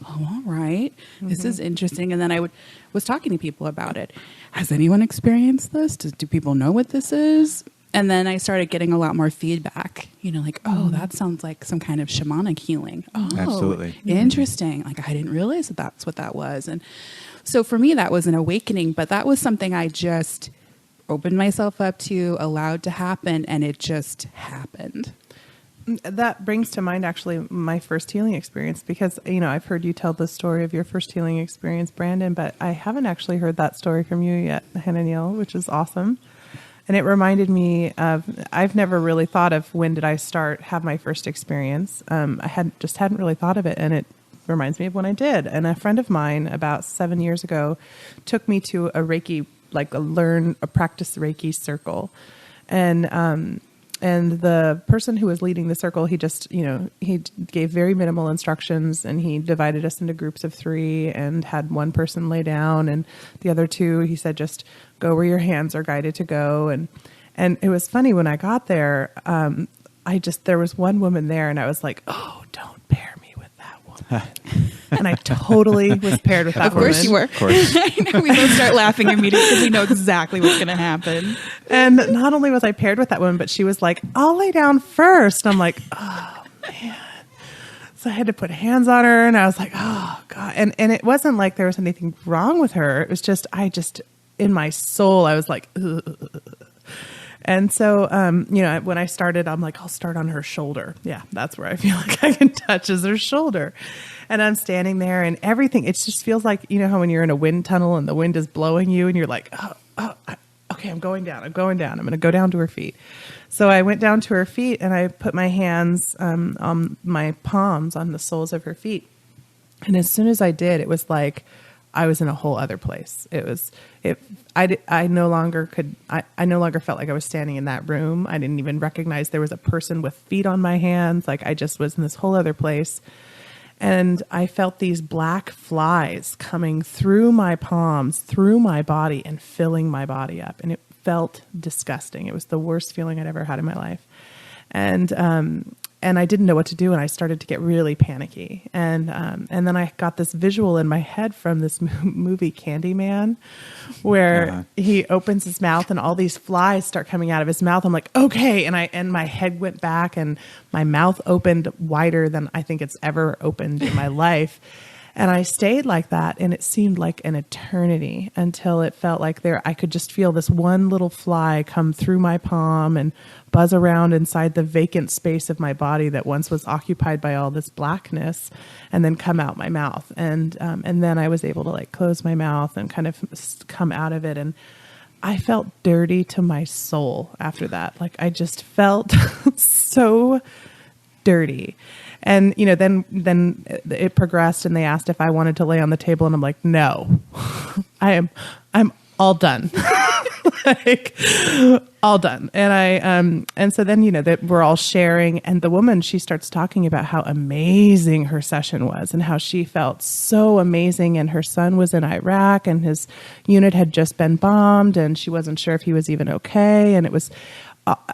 oh, all right. This is interesting. And then I was talking to people about it. Has anyone experienced this? Do people know what this is? And then I started getting a lot more feedback, like, oh, that sounds like some kind of shamanic healing. Oh, absolutely. Interesting. Like, I didn't realize that that's what that was. And so for me, that was an awakening, but that was something I just opened myself up to, allowed to happen, and it just happened. That brings to mind actually my first healing experience, because, I've heard you tell the story of your first healing experience, Brandon, but I haven't actually heard that story from you yet, Hananiel, which is awesome. And it reminded me of, I've never really thought of when did I have my first experience. I hadn't really thought of it. And it reminds me of when I did. And a friend of mine about 7 years ago took me to a Reiki, like a practice Reiki circle. And the person who was leading the circle, he just, he gave very minimal instructions, and he divided us into groups of 3 and had one person lay down, and the other 2, he said, just go where your hands are guided to go. And it was funny when I got there, there was one woman there, and I was like, oh, don't pair me with that woman. And I totally was paired with that woman. Of course you were. Of course. We both start laughing immediately because we know exactly what's going to happen. And not only was I paired with that woman, but she was like, I'll lay down first. I'm like, oh, man. So I had to put hands on her, and I was like, oh, God. And it wasn't like there was anything wrong with her. It was just, in my soul, I was like, ugh. And so, when I started, I'm like, I'll start on her shoulder. Yeah, that's where I feel like I can touch, is her shoulder. And I'm standing there, and everything, it just feels like, how when you're in a wind tunnel and the wind is blowing you, and you're like, okay, I'm going down. I'm going to go down to her feet. So I went down to her feet, and I put my hands on my palms on the soles of her feet. And as soon as I did, it was like I was in a whole other place. I no longer felt like I was standing in that room. I didn't even recognize there was a person with feet on my hands. Like I just was in this whole other place. And I felt these black flies coming through my palms, through my body, and filling my body up. And it felt disgusting. It was the worst feeling I'd ever had in my life. And I didn't know what to do, and I started to get really panicky. And then I got this visual in my head from this movie Candyman, where he opens his mouth and all these flies start coming out of his mouth. I'm like, okay, and my head went back and my mouth opened wider than I think it's ever opened in my life. And I stayed like that, and it seemed like an eternity until it felt like I could just feel this one little fly come through my palm and buzz around inside the vacant space of my body that once was occupied by all this blackness, and then come out my mouth. And then I was able to like close my mouth and kind of come out of it. And I felt dirty to my soul after that. Like I just felt so dirty. And, then it progressed, and they asked if I wanted to lay on the table, and I'm like, no, I'm all done. Like all done. And so then, that we're all sharing, and the woman, she starts talking about how amazing her session was and how she felt so amazing. And her son was in Iraq, and his unit had just been bombed, and she wasn't sure if he was even okay. And it was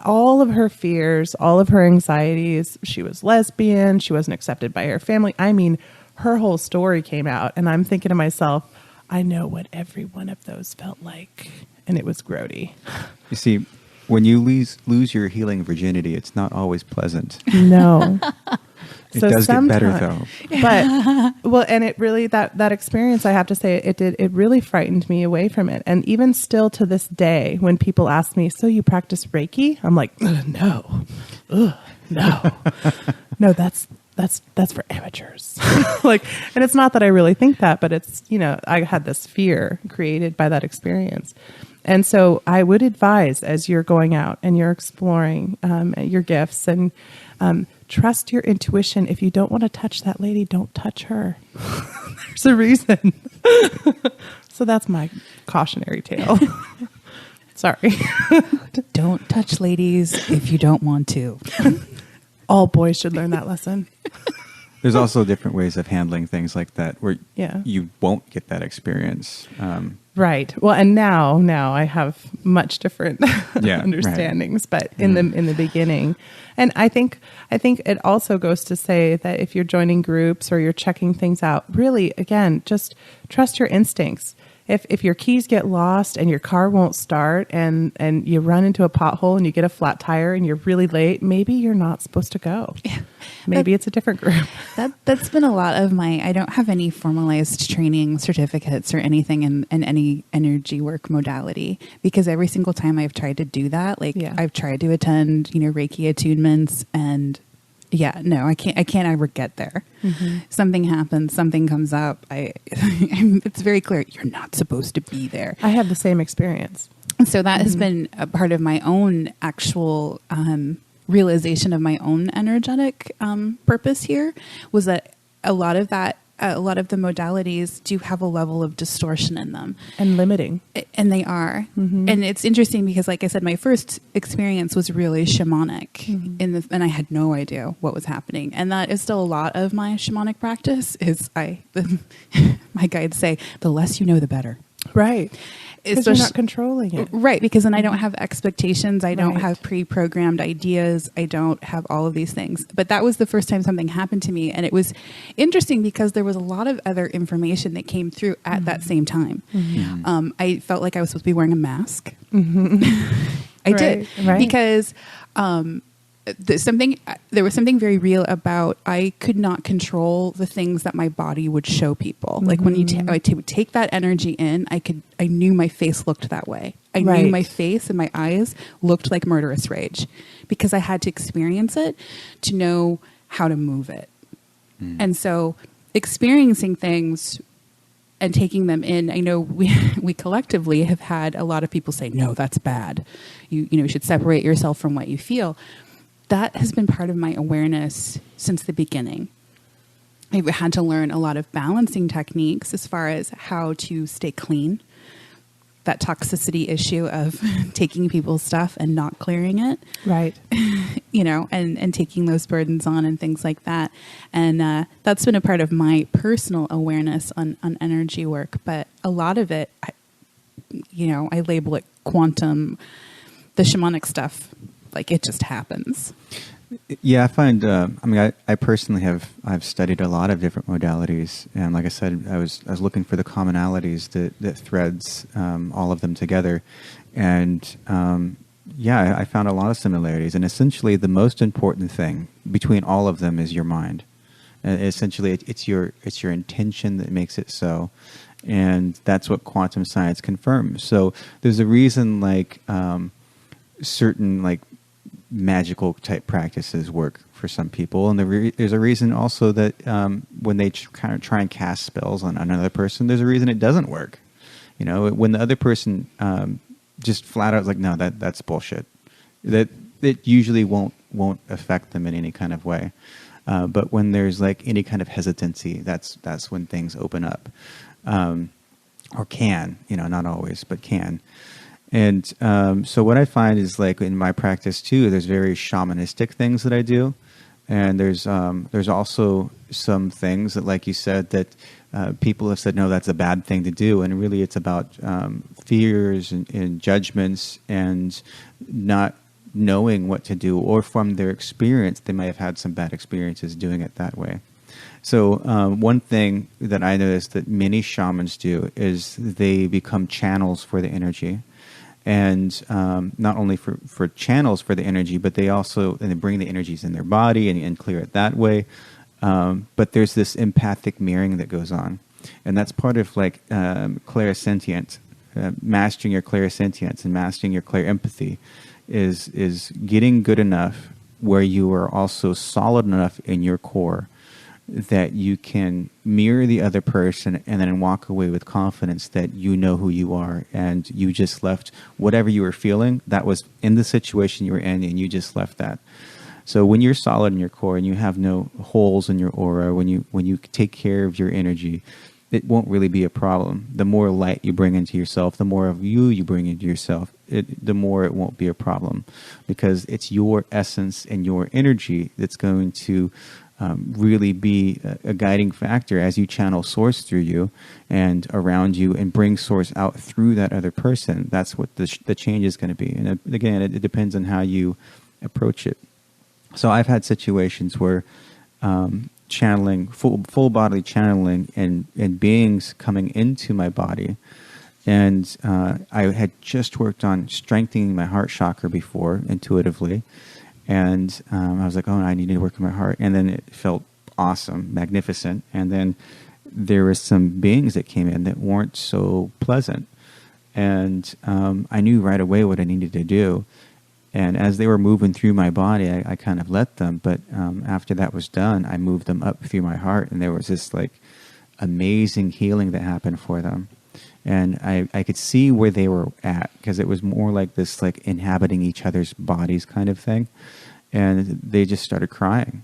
all of her fears, all of her anxieties. She was lesbian. She wasn't accepted by her family. I mean, her whole story came out, and I'm thinking to myself, I know what every one of those felt like. And it was grody. You see, when you lose your healing virginity, it's not always pleasant. No. It does get better, though. But, and it really, that experience, I have to say, it really frightened me away from it. And even still to this day, when people ask me, so you practice Reiki? I'm like, no. No. No, that's for amateurs. And it's not that I really think that, but it's, I had this fear created by that experience. And so I would advise, as you're going out and you're exploring your gifts, and trust your intuition. If you don't want to touch that lady, don't touch her. There's a reason. So that's my cautionary tale. Sorry. Don't touch ladies if you don't want to. All boys should learn that lesson. There's also different ways of handling things like that where Yeah. you won't get that experience. Right. Well, and now I have much different understandings, but in the beginning, and I think it also goes to say that if you're joining groups or you're checking things out, really, again, just trust your instincts. If your keys get lost and your car won't start, and you run into a pothole and you get a flat tire and you're really late, maybe you're not supposed to go. Yeah. Maybe it's a different group. That's been a lot of I don't have any formalized training certificates or anything in any energy work modality, because every single time I've tried to do that, I've tried to attend, Reiki attunements, and I can't ever get there. Mm-hmm. Something happens, something comes up. It's very clear you're not supposed to be there. I have the same experience. So that has been a part of my own actual realization of my own energetic purpose here, was that a lot of the modalities do have a level of distortion in them. And limiting. And they are. Mm-hmm. And it's interesting because, like I said, my first experience was really shamanic, mm-hmm. And I had no idea what was happening. And that is still a lot of my shamanic practice. My guides say, the less you know, the better. Right. Because you're not controlling it. Right, because then I don't have expectations. I don't have pre-programmed ideas. I don't have all of these things. But that was the first time something happened to me. And it was interesting because there was a lot of other information that came through at that same time. Mm-hmm. I felt like I was supposed to be wearing a mask. Mm-hmm. I did. Right. Because there was something very real about, I could not control the things that my body would show people. Mm-hmm. Like when I would take that energy in, I knew my face looked that way. I knew my face and my eyes looked like murderous rage, because I had to experience it to know how to move it. Mm. And so experiencing things and taking them in, I know we collectively have had a lot of people say, no, that's bad. You should separate yourself from what you feel. That has been part of my awareness since the beginning. I've had to learn a lot of balancing techniques as far as how to stay clean. That toxicity issue of taking people's stuff and not clearing it. Right. And taking those burdens on and things like that. And that's been a part of my personal awareness on energy work. But a lot of it, I label it quantum, the shamanic stuff, like it just happens. Yeah, I find, I personally I've studied a lot of different modalities. And like I said, I was looking for the commonalities that threads all of them together. And I found a lot of similarities. And essentially the most important thing between all of them is your mind. Essentially it's your intention that makes it so. And that's what quantum science confirms. So there's a reason certain magical type practices work for some people, and there's a reason also that when they kind of try and cast spells on another person, there's a reason it doesn't work. When the other person just flat out is like, no, that's bullshit. That it usually won't affect them in any kind of way. But when there's any kind of hesitancy, that's when things open up, or can, not always, but can. And so what I find is in my practice too, there's very shamanistic things that I do. And there's also some things that, like you said, that people have said, no, that's a bad thing to do. And really it's about fears and judgments and not knowing what to do, or from their experience, they may have had some bad experiences doing it that way. So one thing that I noticed that many shamans do is they become channels for the energy. And not only for channels for the energy, but they bring the energies in their body and clear it that way. But there's this empathic mirroring that goes on. And that's part of clair-sentience, mastering your clair-sentience and mastering your clair-empathy is getting good enough where you are also solid enough in your core that you can mirror the other person and then walk away with confidence that you know who you are, and you just left whatever you were feeling that was in the situation you were in, and you just left that. So when you're solid in your core and you have no holes in your aura, when you take care of your energy, it won't really be a problem. The more light you bring into yourself, the more of you bring into yourself, the more it won't be a problem, because it's your essence and your energy that's going to really be a guiding factor as you channel source through you and around you and bring source out through that other person. That's what the change is going to be. And again, it depends on how you approach it. So I've had situations where channeling, full body channeling and beings coming into my body. And I had just worked on strengthening my heart chakra before intuitively. And I was like, oh, I need to work on my heart. And then it felt awesome, magnificent. And then there were some beings that came in that weren't so pleasant. And I knew right away what I needed to do. And as they were moving through my body, I kind of let them. But after that was done, I moved them up through my heart. And there was this amazing healing that happened for them. And I could see where they were at, because it was more like this inhabiting each other's bodies kind of thing. And they just started crying.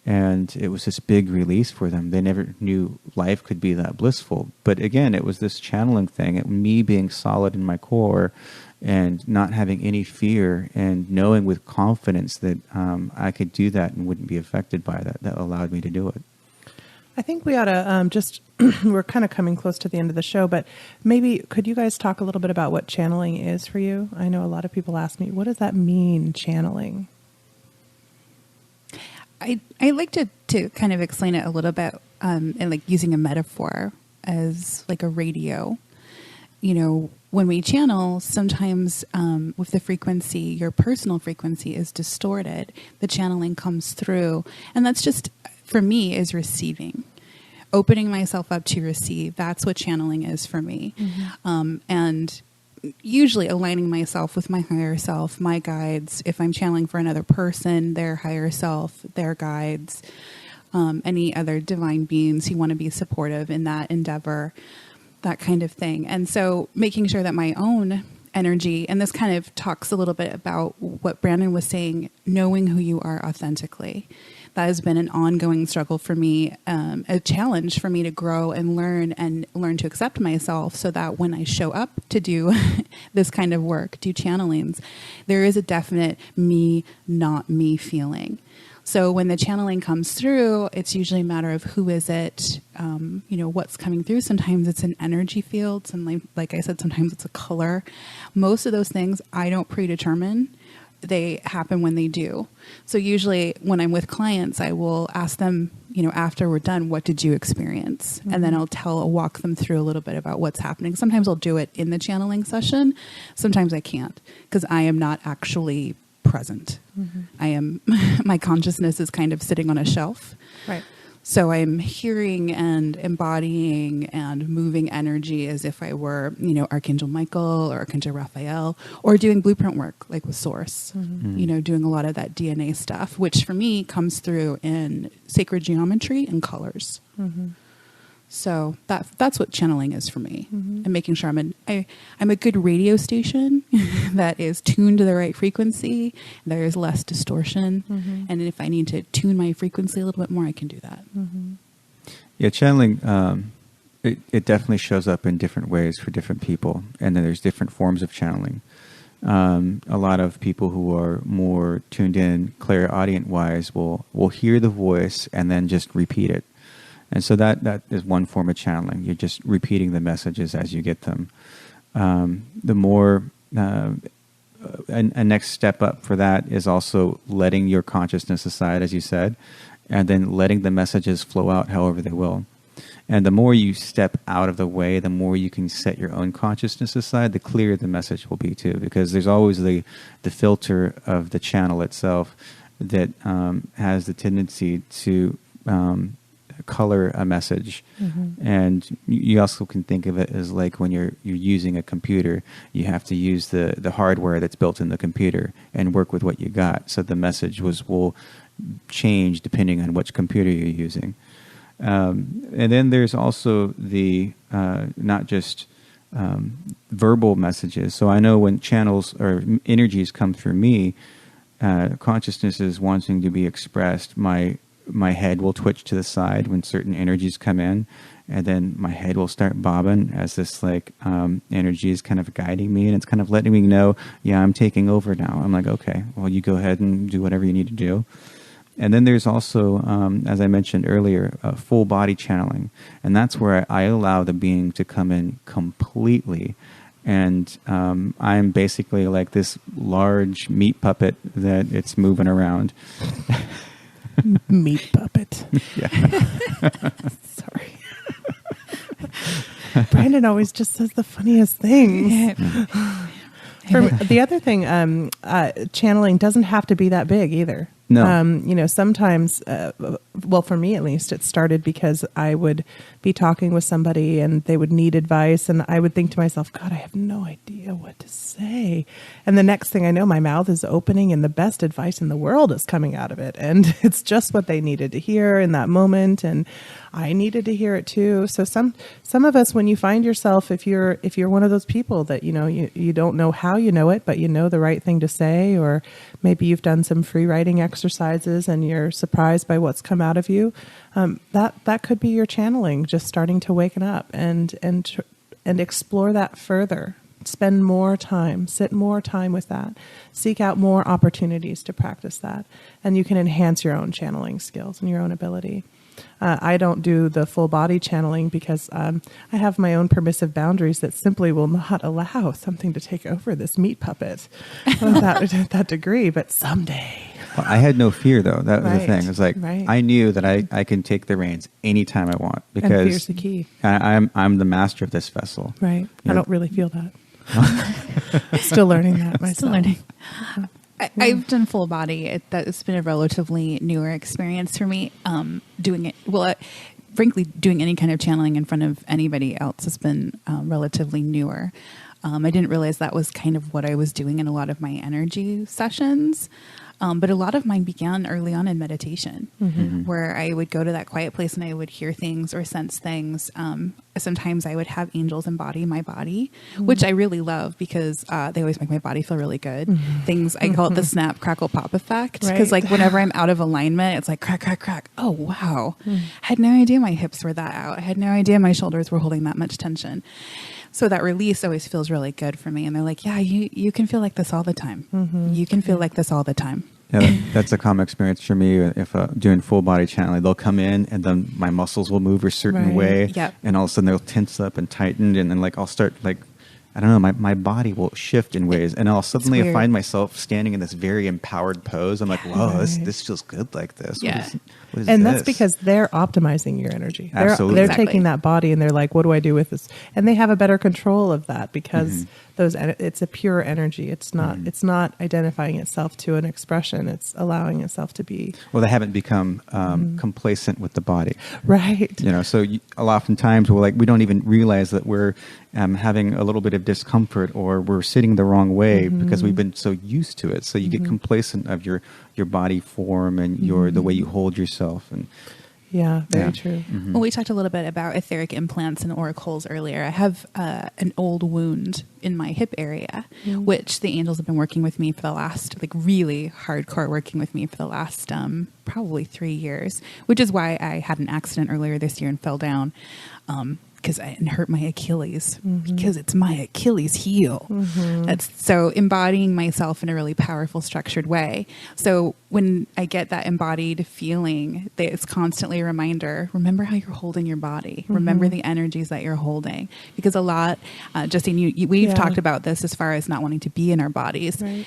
And it was this big release for them. They never knew life could be that blissful. But again, it was this channeling thing, me being solid in my core and not having any fear and knowing with confidence that I could do that and wouldn't be affected by that. That allowed me to do it. I think we ought to we're kind of coming close to the end of the show, but maybe could you guys talk a little bit about what channeling is for you? I know a lot of people ask me, what does that mean, channeling? I like to kind of explain it a little bit and using a metaphor as a radio. When we channel, sometimes with the frequency, your personal frequency is distorted. The channeling comes through, and that's just, for me, is receiving. Opening myself up to receive. That's what channeling is for me. Mm-hmm. And usually aligning myself with my higher self, my guides. If I'm channeling for another person, their higher self, their guides, any other divine beings who want to be supportive in that endeavor, that kind of thing. And so making sure that my own energy, and this kind of talks a little bit about what Brandon was saying, knowing who you are authentically. that has been an ongoing struggle for me, a challenge for me to grow and learn to accept myself, so that when I show up to do this kind of work, do channelings, there is a definite me, not me feeling. So when the channeling comes through, it's usually a matter of who is it, what's coming through. Sometimes it's an energy field. Like I said, sometimes it's a color. Most of those things I don't predetermine. They happen when they do. So usually when I'm with clients, I will ask them, after we're done, what did you experience? Mm-hmm. And then I'll walk them through a little bit about what's happening. Sometimes I'll do it in the channeling session. Sometimes I can't, because I am not actually present. Mm-hmm. My consciousness is kind of sitting on a shelf. Right. So I'm hearing and embodying and moving energy as if I were, Archangel Michael or Archangel Raphael, or doing blueprint work like with Source, doing a lot of that DNA stuff, which for me comes through in sacred geometry and colors. Mm-hmm. So that's what channeling is for me, and making sure I'm a good radio station that is tuned to the right frequency. There is less distortion, and if I need to tune my frequency a little bit more, I can do that. Yeah, channeling it definitely shows up in different ways for different people, and then there's different forms of channeling. A lot of people who are more tuned in, clairaudient wise, will hear the voice and then just repeat it. And so that is one form of channeling. You're just repeating the messages as you get them. The more, a next step up for that is also letting your consciousness aside, as you said, and then letting the messages flow out however they will. And the more you step out of the way, the more you can set your own consciousness aside, the clearer the message will be too. Because there's always the filter of the channel itself that has the tendency to color a message. And you also can think of it as like when you're using a computer, you have to use the hardware that's built in the computer and work with what you got. So the message will change depending on which computer you're using. And then there's also the not just verbal messages. So I know when channels or energies come through me, consciousness is wanting to be expressed. My head will twitch to the side when certain energies come in, and then my head will start bobbing as this energy is kind of guiding me, and it's kind of letting me know, yeah, I'm taking over now. I'm like, okay, well, you go ahead and do whatever you need to do. And then there's also, as I mentioned earlier, full body channeling, and that's where I allow the being to come in completely. And I'm basically like this large meat puppet that it's moving around. Meat puppet. Yeah. Sorry. Brandon always just says the funniest things. The other thing, channeling doesn't have to be that big either. No. Sometimes, for me at least, it started because I would be talking with somebody and they would need advice, and I would think to myself, God, I have no idea what to say. And the next thing I know, my mouth is opening and the best advice in the world is coming out of it. And it's just what they needed to hear in that moment. And I needed to hear it too. So some of us, when you find yourself, if you're one of those people that, you don't know how you know it, but you know the right thing to say, or maybe you've done some free writing exercises and you're surprised by what's come out of you, that could be your channeling, just starting to waken up and explore that further. Spend more time, sit more time with that, seek out more opportunities to practice that, and you can enhance your own channeling skills and your own ability. I don't do the full body channeling because I have my own permissive boundaries that simply will not allow something to take over this meat puppet that degree, but someday. Well, I had no fear, though. That was the thing. It's like, right. I knew that I can take the reins anytime I want, because and fear's the key. I'm the master of this vessel. Right. I don't really feel that. I'm still learning that myself. Still learning. I've done full body. It's been a relatively newer experience for me. Doing it, frankly, doing any kind of channeling in front of anybody else has been relatively newer. I didn't realize that was kind of what I was doing in a lot of my energy sessions. But a lot of mine began early on in meditation, where I would go to that quiet place and I would hear things or sense things. sometimes I would have angels embody my body, which I really love because they always make my body feel really good. Things, I call it the snap, crackle, pop effect. Because like whenever I'm out of alignment, it's like crack, crack, crack. Oh, wow. I had no idea my hips were that out. I had no idea my shoulders were holding that much tension. So that release always feels really good for me. And they're like, yeah, you can feel like this all the time. You can feel like this all the time. Yeah, that's a common experience for me. If doing full body channeling, they'll come in and then my muscles will move a certain way, and all of a sudden they'll tense up and tighten, and then like I'll start like, I don't know, my body will shift in ways, and I'll suddenly find myself standing in this very empowered pose. I'm like, whoa, this feels good like this. Yeah. What is And this? that's because they're optimizing your energy. Absolutely. They're taking that body and they're like, what do I do with this? And they have a better control of that because it's a pure energy. It's not identifying itself to an expression. It's allowing itself to be. Well, they haven't become complacent with the body. Right. You know, so a lot of times we don't even realize that we're having a little bit of discomfort or we're sitting the wrong way because we've been so used to it. So you get complacent of your body form and the way you hold yourself. And yeah, very true. Well, we talked a little bit about etheric implants and oracles earlier. I have an old wound in my hip area, which the angels have been working with me for the last, like really hardcore working with me for the last probably 3 years, which is why I had an accident earlier this year and fell down. Because I hurt my Achilles, because it's my Achilles heel. That's so embodying myself in a really powerful, structured way. So when I get that embodied feeling, it's constantly a reminder, remember how you're holding your body. Remember the energies that you're holding. Because a lot, Justine, we've talked about this as far as not wanting to be in our bodies. Right.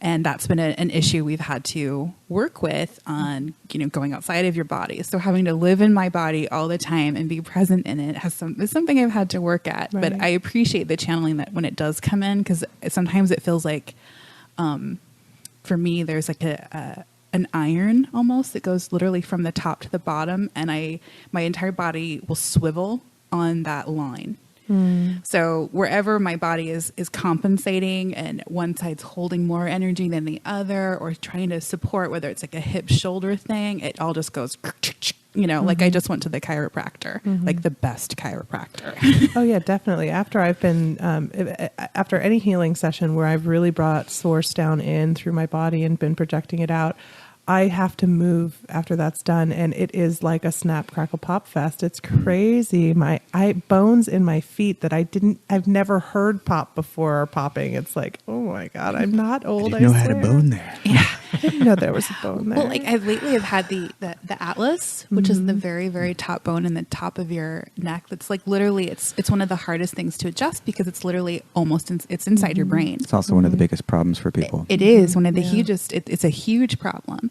And that's been an issue we've had to work with on, going outside of your body. So having to live in my body all the time and be present in it is something I've had to work at. Right. But I appreciate the channeling that when it does come in, because sometimes it feels like, for me, there's like an iron almost that goes literally from the top to the bottom, and my entire body will swivel on that line. So wherever my body is compensating and one side's holding more energy than the other or trying to support, whether it's like a hip shoulder thing, it all just goes, like I just went to the chiropractor, like the best chiropractor. Oh yeah, definitely. After I've been, after any healing session where I've really brought source down in through my body and been projecting it out, I have to move after that's done, and it is like a snap, crackle, pop fest. It's crazy. My bones in my feet that I've never heard pop before are popping. It's like, oh my God, I'm not old. I didn't know I had a bone there. Yeah. I didn't know there was a bone there. Well, like I've had the atlas, which is the very, very top bone in the top of your neck. That's like literally, it's one of the hardest things to adjust because it's literally almost it's inside your brain. It's also one of the biggest problems for people. It is one of the hugest. It's a huge problem.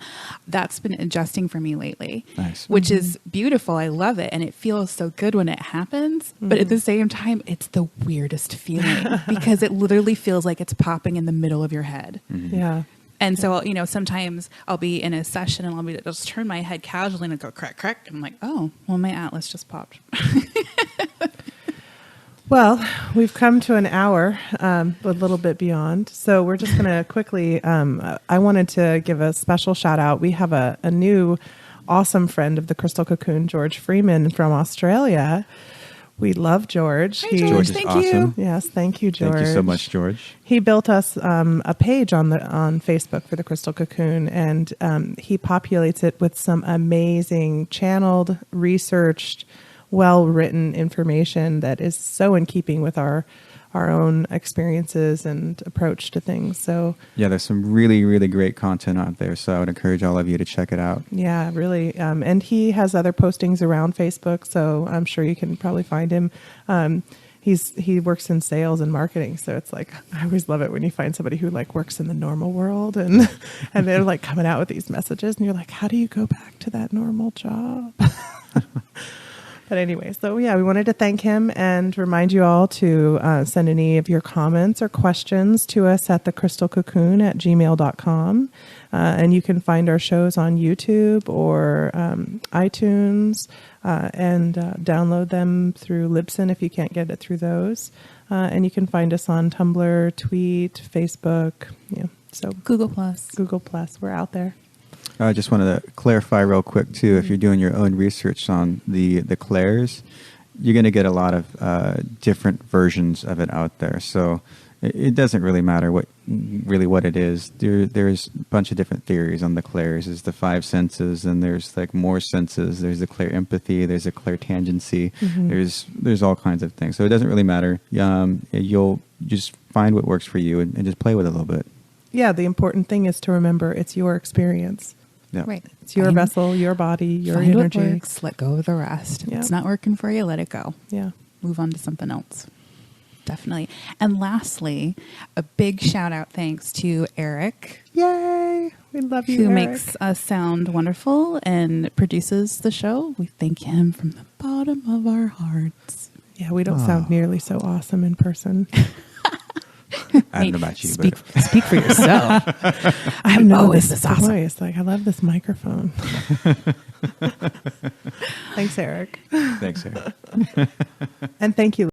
That's been adjusting for me lately, which is beautiful. I love it, and it feels so good when it happens. But at the same time, it's the weirdest feeling because it literally feels like it's popping in the middle of your head. Yeah. And so, sometimes I'll be in a session and I'll just turn my head casually and go crack, crack. And I'm like, oh, well, my atlas just popped. Well, we've come to an hour, a little bit beyond. So we're just going to quickly, I wanted to give a special shout out. We have a new awesome friend of the Crystal Cocoon, George Freeman from Australia. We love George. Hi, George. Thank you. Yes, thank you, George. Thank you so much, George. He built us a page on Facebook for the Crystal Cocoon, and he populates it with some amazing, channeled, researched, well-written information that is so in keeping with our own experiences and approach to things. So yeah, there's some really, really great content out there. So I would encourage all of you to check it out. Yeah, really. And he has other postings around Facebook, so I'm sure you can probably find him. He works in sales and marketing, so it's like I always love it when you find somebody who like works in the normal world and they're like coming out with these messages, and you're like, how do you go back to that normal job? But anyway, so yeah, we wanted to thank him and remind you all to send any of your comments or questions to us at TheCrystalCocoon@gmail.com. And you can find our shows on YouTube or iTunes and download them through Libsyn if you can't get it through those. And you can find us on Tumblr, Tweet, Facebook, so Google Plus. We're out there. I just wanted to clarify real quick too, if you're doing your own research on the clairs, you're going to get a lot of different versions of it out there. So it doesn't really matter what it is. There's a bunch of different theories on the clairs. There's the 5 senses, and there's like more senses. There's the clair empathy. There's a clair tangency. There's all kinds of things. So it doesn't really matter. You'll just find what works for you and just play with it a little bit. Yeah, the important thing is to remember it's your experience. Yeah. Right. It's your vessel, your body, your Find energy. what works, let go of the rest. If Yeah. it's not working for you, let it go. Yeah. Move on to something else. Definitely. And lastly, a big shout out thanks to Eric. Yay! We love you, Who Eric. makes us sound wonderful and produces the show. We thank him from the bottom of our hearts. Yeah, we don't sound nearly so awesome in person. I don't know about you, Speak but for yourself. I know always this this awesome. voice. Like, I love this microphone. Thanks, Eric. thanks, Sarah. And thank you.